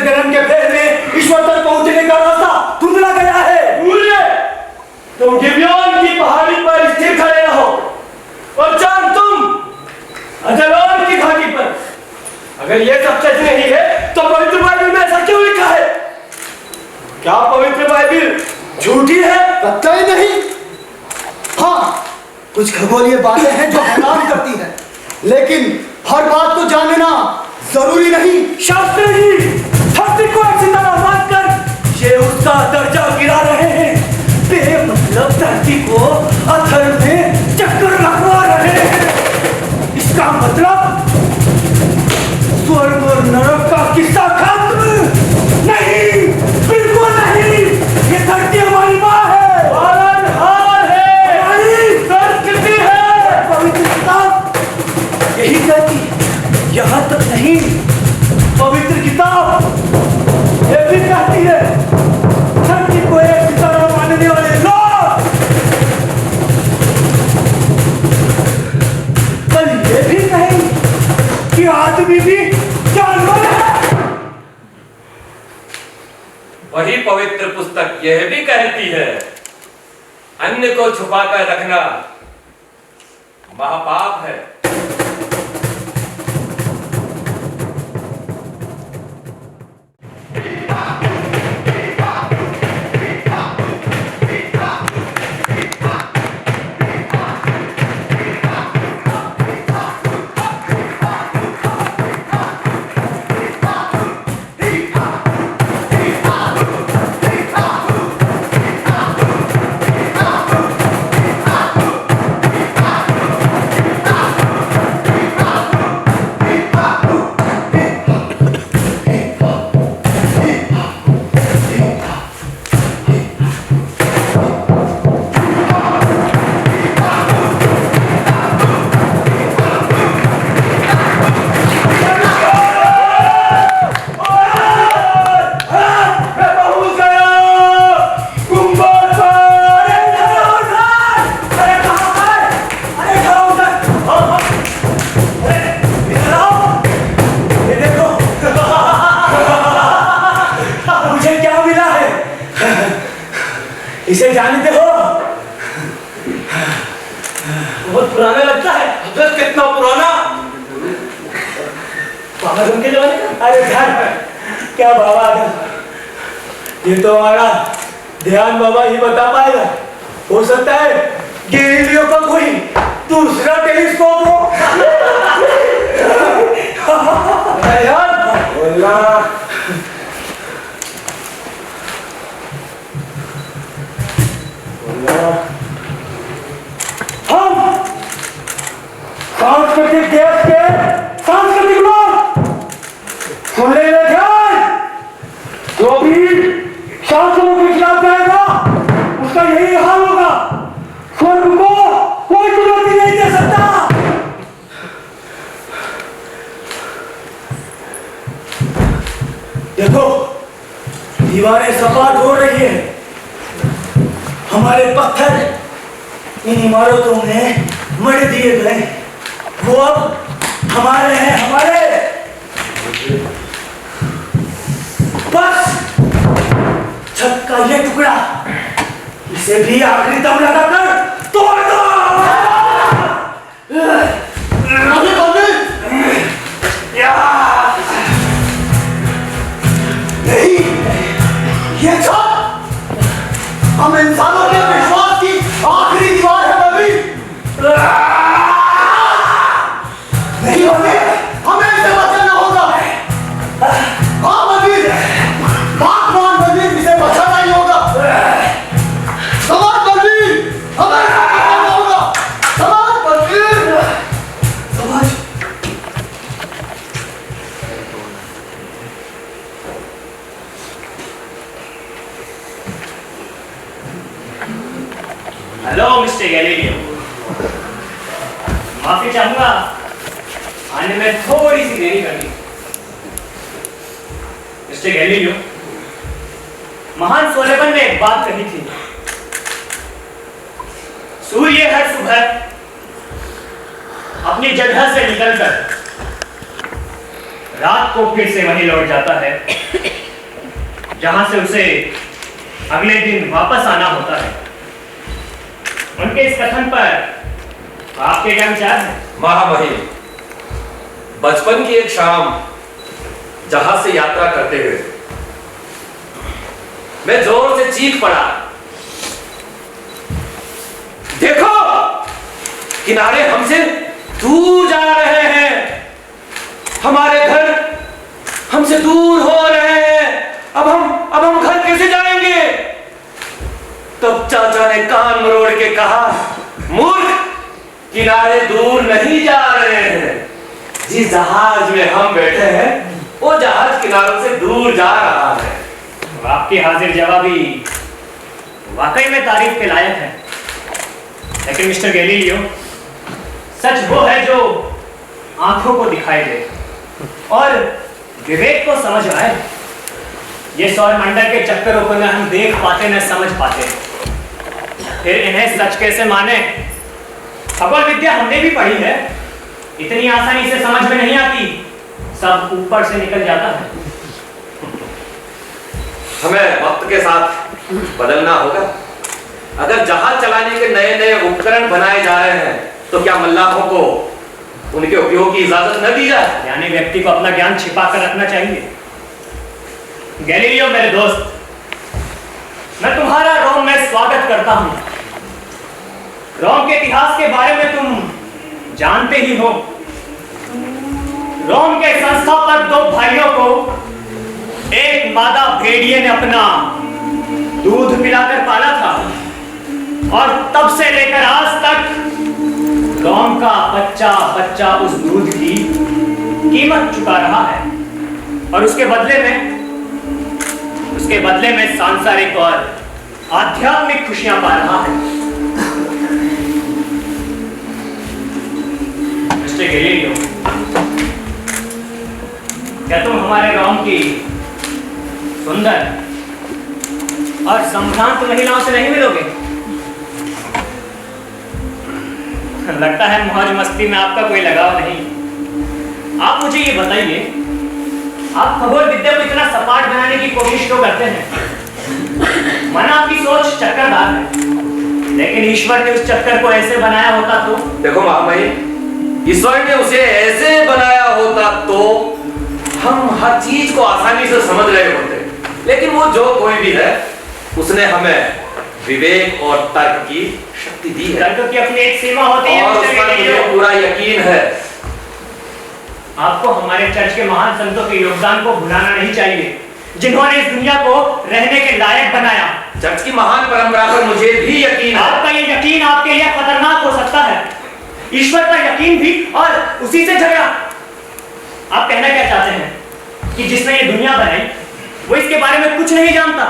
A: अगर ये सब सच नहीं है तो पवित्र बाइबल में ऐसा क्यों लिखा है? क्या पवित्र बाइबल झूठी है?
I: कतई नहीं। हाँ, कुछ खगोलीय बातें हैं जो हैरान करती हैं, लेकिन हर बात को जानना जरूरी नहीं।
B: शास्त्री जी, धरती को एक सितारा मानकर ये उसका दर्जा गिरा रहे हैं। बेमतलब धरती को अथर में चक्कर लगवा रहे हैं। इसका मतलब स्वर्ग और नरक का किस्सा खत्म नहीं, बिल्कुल नहीं। ये धरती हमारी माँ है, पालनहार है, हमारी संस्कृति है, पवित्र किताब यही कहती। यहाँ तक नहीं, पवित्र किताब ये भी कहती है धरती को एक सितारा मानने वाले लोग कल ये भी कहें कि आदमी भी जानवर है।
G: वही पवित्र पुस्तक यह भी कहती है अन्न को छुपाकर रखना महापाप है।
B: इसे जानते हो?
A: बहुत पुराना लगता है। हजरत कितना पुराना? बाबा के जमाने का?
B: अरे ध्यान, क्या बाबा था? ये तो हमारा ध्यान बाबा ही बता पाएगा। हो सकता है गैलीलियो का कोई दूसरा टेलीस्कोप हो।
A: ध्यान बोलना।
B: हम सांस्कृतिक देश के सांस्कृतिक लोग सुन ले ध्यान, जो भी शास्त्रों के खिलाफ जाएगा उसका यही हाल होगा। स्वर्ग को कोई चुनौती नहीं दे सकता। देखो, दीवारें सपाट हो रही है, हमारे पत्थर इन इमारतों में मर दिए गए, वो अब हमारे हैं, हमारे। बस छत का ये टुकड़ा, इसे भी आखिरी दम लगाकर तोड़ दो।
I: नहीं, ये छत हम इंसानों के विश्वास की आखिरी दीवार है नबी। नहीं नबी, हमें इसे बचाना होगा। हाँ नबी, पाकमान नबी, इसे बचाना ही होगा। समाज नबी, हमें इसे बचाना होगा। समाज नबी, समाज।
B: हेलो मिस्टर गैलीलियो, माफी चाहूंगा, आने में थोड़ी सी देरी कर दी। मिस्टर गैलीलियो, महान सोलेमन ने एक बात कही थी, सूर्य हर सुबह अपनी जगह से निकलकर रात को फिर से वहीं लौट जाता है जहां से उसे अगले दिन वापस आना होता है। उनके इस कथन पर आपके क्या विचार है?
G: महामहिम, बचपन की एक शाम जहाज से यात्रा करते हुए मैं जोर से चीख पड़ा, देखो किनारे हमसे दूर जा रहे हैं, हमारे घर हमसे दूर हो रहे हैं, अब हम घर कैसे जाएंगे? तब चाचा ने कान मरोड़ के कहा, मूर्ख, किनारे दूर नहीं जा रहे हैं, जिस जहाज में हम बैठे हैं वो जहाज किनारों से दूर जा रहा है।
B: आपकी हाजिर जवाबी वाकई में तारीफ के लायक है, लेकिन मिस्टर गैलीलियो, सच वो है जो आंखों को दिखाई दे और विवेक को समझ आए। ये सौरमंडल के चक्करों को न हम देख पाते न समझ पाते, फिर इन्हें सच कैसे माने? खगोल विद्या हमने भी पढ़ी है, इतनी आसानी से समझ में नहीं आती, सब ऊपर से निकल जाता है।
G: हमें वक्त के साथ बदलना होगा। अगर जहाज चलाने के नए नए उपकरण बनाए जा रहे हैं तो क्या मल्लाहों को उनके उपयोग की इजाजत न दी जाए?
B: यानी व्यक्ति को अपना ज्ञान छिपा कर रखना चाहिए। गैलीलियो मेरे दोस्त, मैं तुम्हारा रोम में स्वागत करता हूं। रोम के इतिहास के बारे में तुम जानते ही हो। रोम के संस्थापक दो भाइयों को एक मादा भेड़िए ने अपना दूध पिलाकर पाला था और तब से लेकर आज तक रोम का बच्चा बच्चा उस दूध की कीमत चुका रहा है और उसके बदले में सांसारिक और आध्यात्मिक खुशियां पा रहा है। मिस्टर गैलीलियो, क्या तुम हमारे रोम की सुंदर और संभ्रांत महिलाओं से नहीं मिलोगे? लगता है मौज मस्ती में आपका कोई लगाव नहीं। आप मुझे ये बताइए, आप खगोल विद्या को इतना सपाट बनाने की कोशिश क्यों करते हैं? मन आपकी सोच चक्करदार है, लेकिन ईश्वर ने उस चक्कर को ऐसे बनाया होता तो?
G: देखो महामहिम, ईश्वर ने उसे ऐसे बनाया होता तो हम हर चीज को आसानी से समझ रहे होते, लेकिन वो जो कोई भी है उसने हमें विवेक और तर्क की शक्ति दी है।
B: तर्क की अपनी एक सीमा होती है
G: और उस पर मुझे पूरा यकीन है।
B: आपको हमारे चर्च के महान संतों के योगदान को भुलाना नहीं चाहिए, जिन्होंने इस दुनिया को रहने के लायक बनाया।
G: चर्च की महान परंपरा पर मुझे भी यकीन है।
B: आपका ये यकीन आपके लिए खतरनाक हो सकता है, ईश्वर का यकीन भी, और उसी से झगड़ा। आप कहना क्या चाहते हैं कि जिसने ये दुनिया बनाई वो इसके बारे में कुछ नहीं जानता,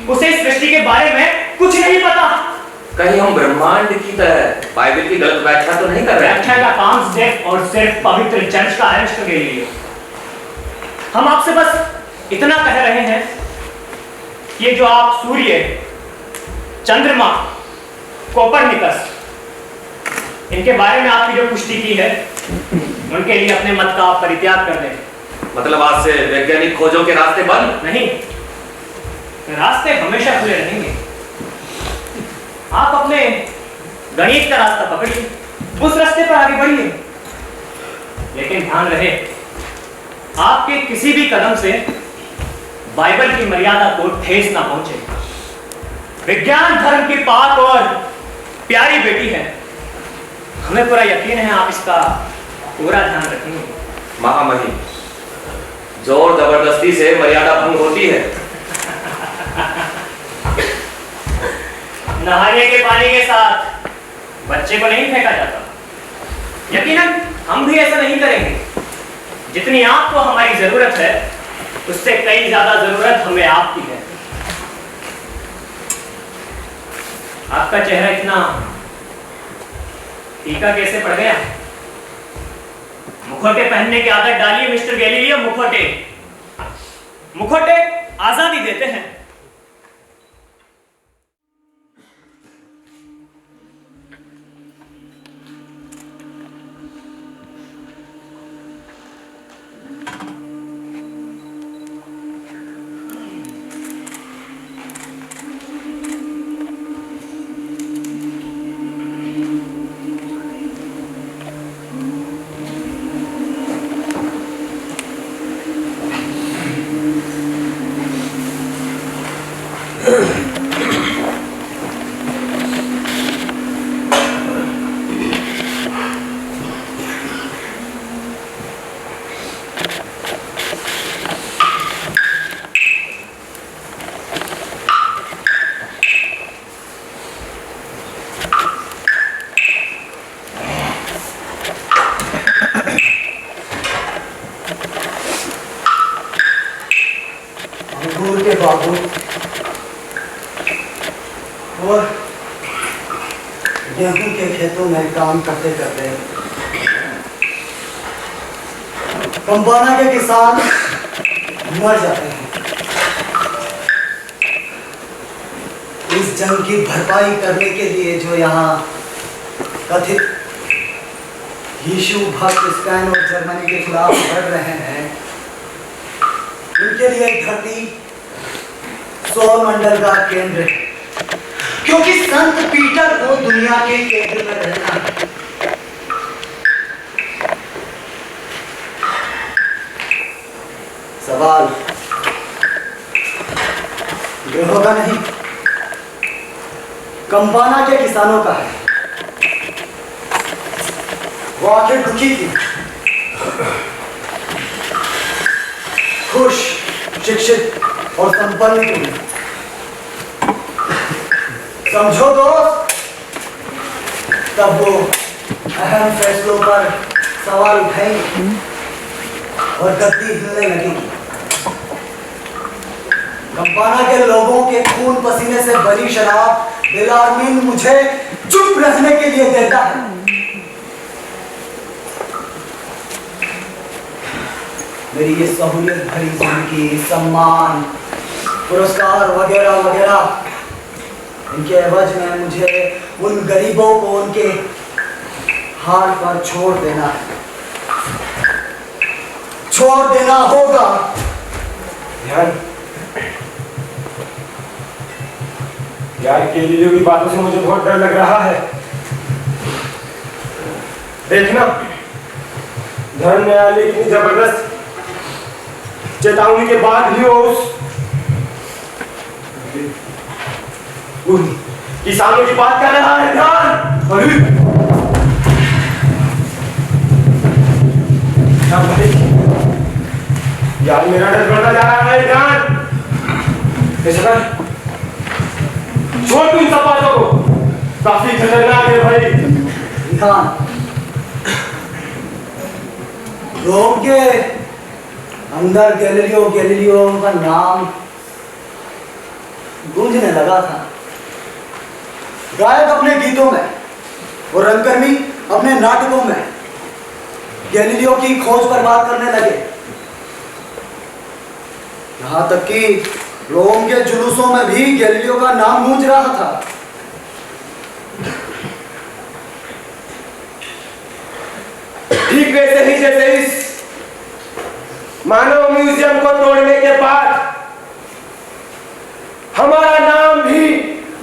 B: उसे इस सृष्टि के बारे में कुछ नहीं पता?
G: कहीं हम ब्रह्मांड की तरह बाइबल की गलत व्याख्या तो नहीं कर रहे?
B: व्याख्या का काम सिर्फ और सिर्फ पवित्र चर्च का है के लिए। हम आपसे बस इतना कह रहे हैं कि ये जो आप सूर्य, चंद्रमा, कोपरनिकस, इनके बारे में आपकी जो पुष्टि की है, उनके लिए अपने मत का आप परित्याग कर दें।
G: मतलब आज से वैज्ञानिक खोजों के रास्ते बंद?
B: नहीं, रास्ते हमेशा खुले रहेंगे। आप अपने गणित का रास्ता पकड़िए, उस रास्ते पर आगे बढ़िए, लेकिन ध्यान रहे आपके किसी भी कदम से बाइबल की मर्यादा को ठेस ना पहुंचे। विज्ञान धर्म की पाक और प्यारी बेटी है, हमें पूरा यकीन है आप इसका पूरा ध्यान रखेंगे।
G: महामहिम, जोर जबरदस्ती से मर्यादा भंग होती है।
B: नहाने के पानी के साथ बच्चे को नहीं फेंका जाता। यकीनन हम भी ऐसा नहीं करेंगे। जितनी आपको हमारी जरूरत है, उससे कई ज्यादा जरूरत हमें आपकी है। आपका चेहरा इतना फीका कैसे पड़ गया? मुखौटे पहनने की आदत डालिए मिस्टर गैलीलियो। मुखौटे आजादी देते हैं।
I: अंगूर के बाबू और गेहूं के खेतों में काम करते करते कंबाना के किसान मर जाते हैं। इस जंग की भरपाई करने के लिए जो यहाँ कथित यीशु भक्त स्पेन और जर्मनी के खिलाफ लड़ रहे हैं, उनके लिए धरती सौरमंडल का केंद्र है, क्योंकि संत पीटर को दुनिया के केंद्र में रहना है। सवाल ग्रहों का नहीं, कंबाना के किसानों का है। वो आखिर दुखी थी, खुश, शिक्षित और संपन्न थी। समझो दोस्त, तब वो अहम फैसलों पर सवाल उठाएंगे और गद्दी हिलने लगेगी। कंबाना के लोगों के खून पसीने से बनी शराब बिलार्मिन मुझे चुप रहने के लिए देता है। मेरी ये सहूलियत भरी जिंदगी, सम्मान, पुरस्कार वगैरह वगैरह, इनके एवज में मुझे उन गरीबों को उनके हाल पर छोड़ देना है, छोड़ देना होगा।
A: यार गैलीलियो की बातों से मुझे बहुत डर लग रहा है। देखना, धर्म न्यायालय की जबरदस्त चेतावनी के बाद भी उन किसानों की बात कर रहा है। ध्यान, यार मेरा डर बढ़ता जा रहा है। ध्यान, छोड़ तू इन सब बातों को, काफी खतरनाक है भाई।
I: ध्यान, रोम के अंदर गैलीलियो का नाम गूंजने लगा था। गायक अपने गीतों में और रंगकर्मी अपने नाटकों में गैलीलियो की खोज पर बात करने लगे। यहां तक कि रोम के जुलूसों में भी गैलीलियो का नाम गूंज रहा था।
A: ठीक वैसे ही जैसे इस मानव म्यूजियम को तोड़ने के बाद हमारा नाम भी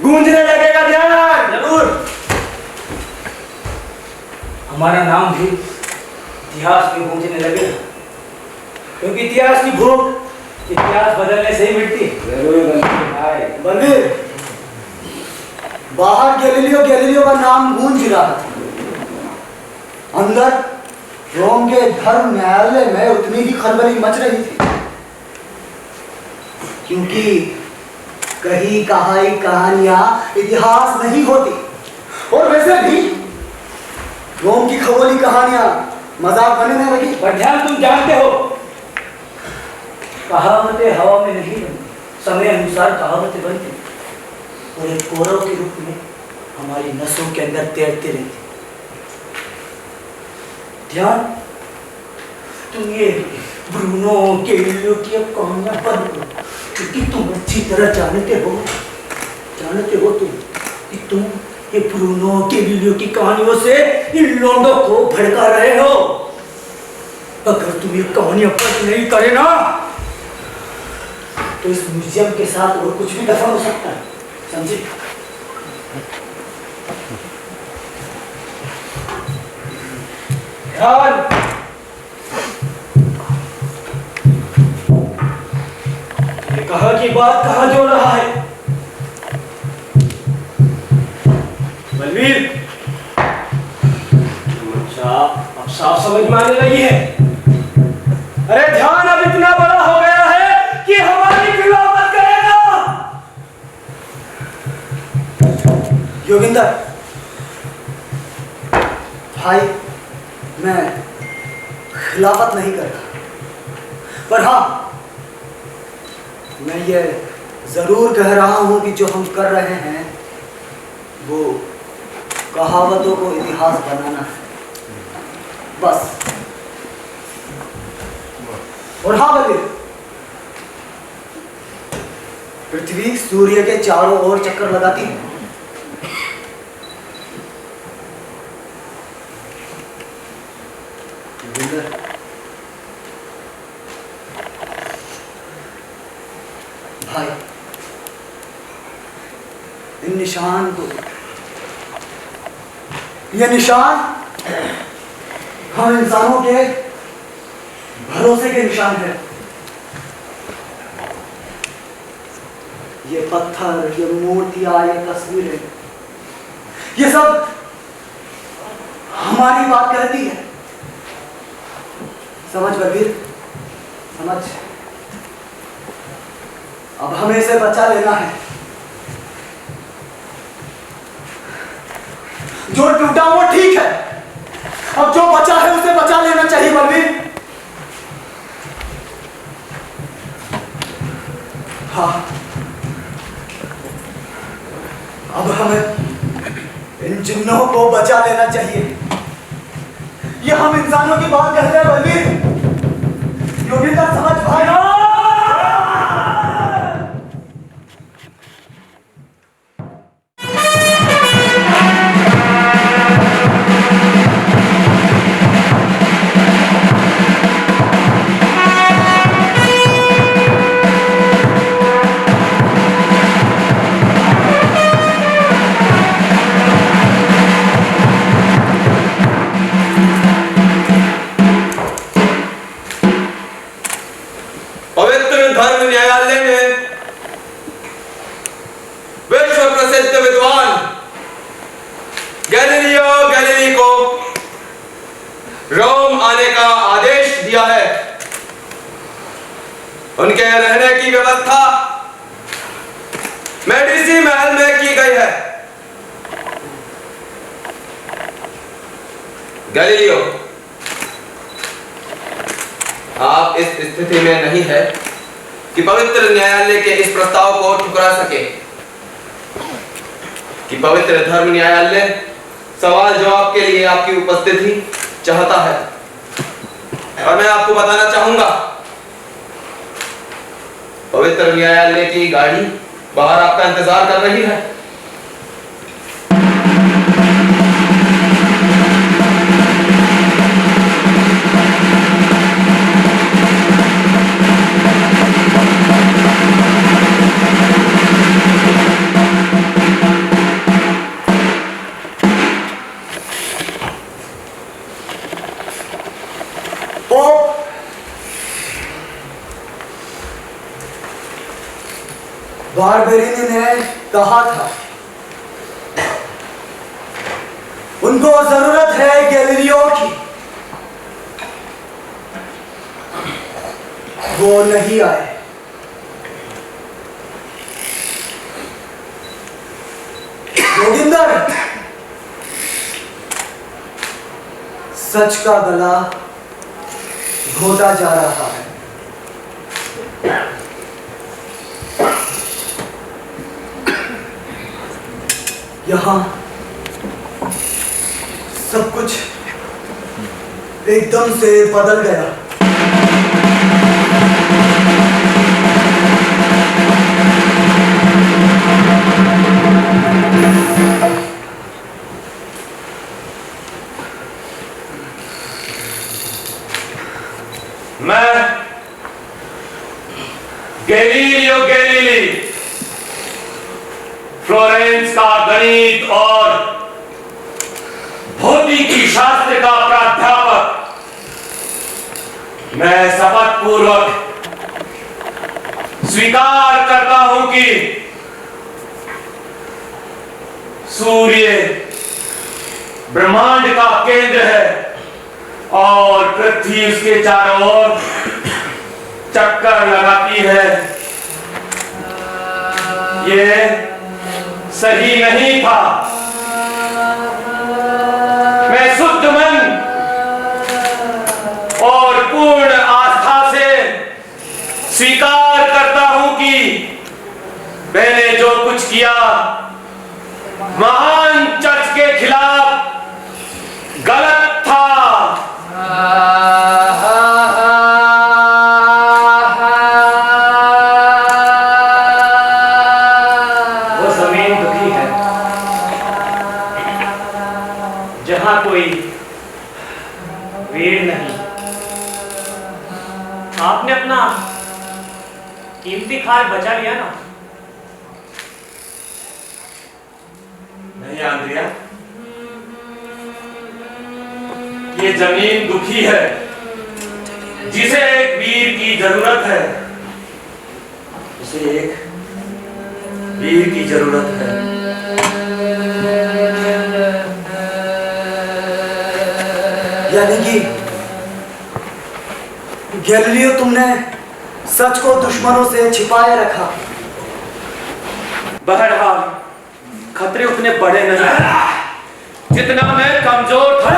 A: गूंजने लगेगा। ध्यान,
B: जरूर हमारा नाम भी इतिहास में गूंजने लगेगा, क्योंकि इतिहास की भूख इतिहास बदलने से ही मिटती।
I: बलवीर, बाहर गैलीलियो का नाम गूंज रहा था, अंदर रोम के धर्म न्यायालय में उतनी ही खलबली मच रही थी, क्योंकि कही कहाई कहानियां इतिहास नहीं होती। और वैसे भी रोम की खगोली कहानियां मजाक बनने लगी।
B: पर ध्यान, तुम जानते हो कहावतें हवा में नहीं बनती, समय अनुसार कहावतें बनती और एक कौरव के रूप में हमारी नसों के अंदर तैरती रहती। ध्यान, तुम ये ब्रूनो गैलीलियो की कहानियां बंद करो, क्योंकि तुम अच्छी तरह जानते हो तुम कि तुम ये ब्रूनो गैलीलियो की कहानियों से इन लोगों को भड़का रहे हो। अगर तुम ये कहानियां बंद नहीं करे ना, तो इस म्यूजियम के साथ और कुछ भी दफन हो सकता है, समझे?
A: ध्यान, ये कहा की बात कहा जो रहा है। बलवीर, अच्छा अब साफ समझ में आने लगी है। अरे ध्यान अब इतना बड़ा हो गया है कि हमारी खिलाफत करेगा।
B: योगिंदर भाई, मैं खिलाफत नहीं कर रहा, पर हाँ मैं ये जरूर कह रहा हूं कि जो हम कर रहे हैं वो कहावतों को इतिहास बनाना है, बस। और हाँ बलवीर, पृथ्वी सूर्य के चारों ओर चक्कर लगाती है। भाई, इन निशान को, ये निशान हम इंसानों के भरोसे के निशान है। ये पत्थर, ये मूर्तियां, ये तस्वीरें, ये सब हमारी बात कहती है। समझ बलवीर, समझ। अब हमें इसे बचा लेना है। जो टूटा वो ठीक है, अब जो बचा है उसे बचा लेना चाहिए बलवीर। हाँ, अब हमें इन चिन्हों को बचा लेना चाहिए। ये हम इंसानों की बात कहते हैं बलवीर। योगिंदर समझ भाई।
G: उनके रहने की व्यवस्था मेडिसी महल में की गई है। गैलीलियो, आप इस स्थिति में नहीं है कि पवित्र न्यायालय के इस प्रस्ताव को ठुकरा सके कि पवित्र धर्म न्यायालय सवाल जवाब के लिए आपकी उपस्थिति चाहता है। और मैं आपको बताना चाहूंगा, पवित्र न्यायालय की गाड़ी बाहर आपका इंतजार कर रही है।
B: बारबेरिनी ने कहा था उनको जरूरत है गैलीलियो की, वो नहीं आए। जोगिंदर, सच का गला घोटा जा रहा है। यहाँ सब कुछ एकदम से बदल गया।
G: मैं गैलीलियो गैलीली, फ्लोरेंस का गणित और भौतिकी शास्त्र का प्राध्यापक, मैं शपथ पूर्वक स्वीकार करता हूं कि सूर्य ब्रह्मांड का केंद्र है और पृथ्वी उसके चारों ओर चक्कर लगाती है। ये सही नहीं था। मैं शुद्ध मन और पूर्ण आस्था से स्वीकार करता हूं कि मैंने जो कुछ किया महान चर्च के खिलाफ गलत था।
B: वो जमीन दुखी है जहां कोई वीर नहीं। आपने अपना कीमती खाल बचा लिया ना?
G: नहीं आंद्रिया, ये जमीन दुखी है जिसे एक वीर की जरूरत है। उसे एक वीर की जरूरत है।
I: यानी कि गैलीलियो, तुमने सच को दुश्मनों से छिपाए रखा।
G: बहरहाल खतरे उतने बड़े नहीं जितना मैं कमजोर था।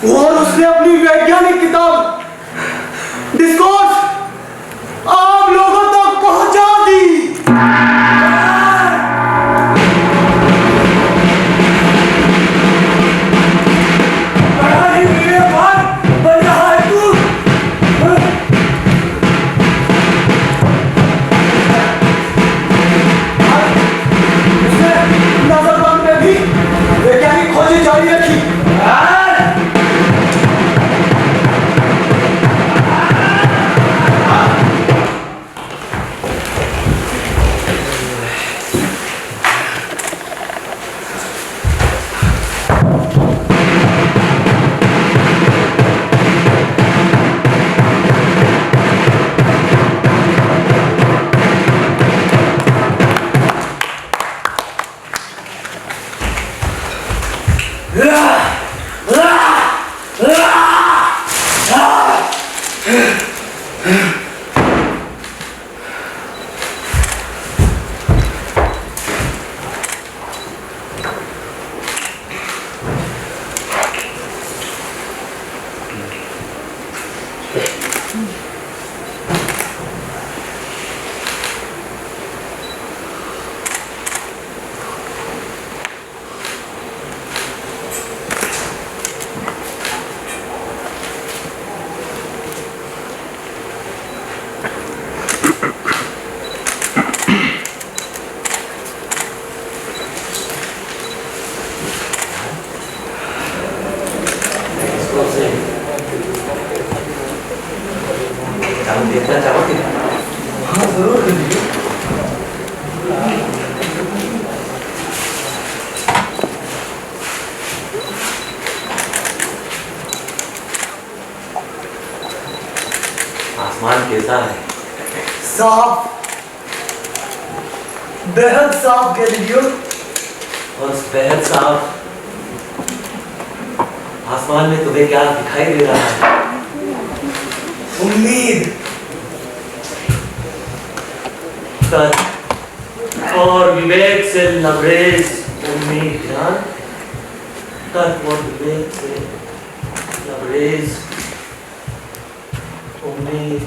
I: और उसने अपनी वैज्ञानिक किताब डिस्कोर्स आम लोगों तक पहुंचा दी। नजरबंद में भी वैज्ञानिक खोजें जारी रखी।
B: साफ, बेहद साफ गैलीलियो।
J: और उस बेहद साफ आसमान में तुम्हें क्या दिखाई दे रहा है?
B: उम्मीद,
J: तर्क और विवेक से लबरेज उम्मीद, ध्यान, तर्क और विवेक से लबरेज उम्मीद।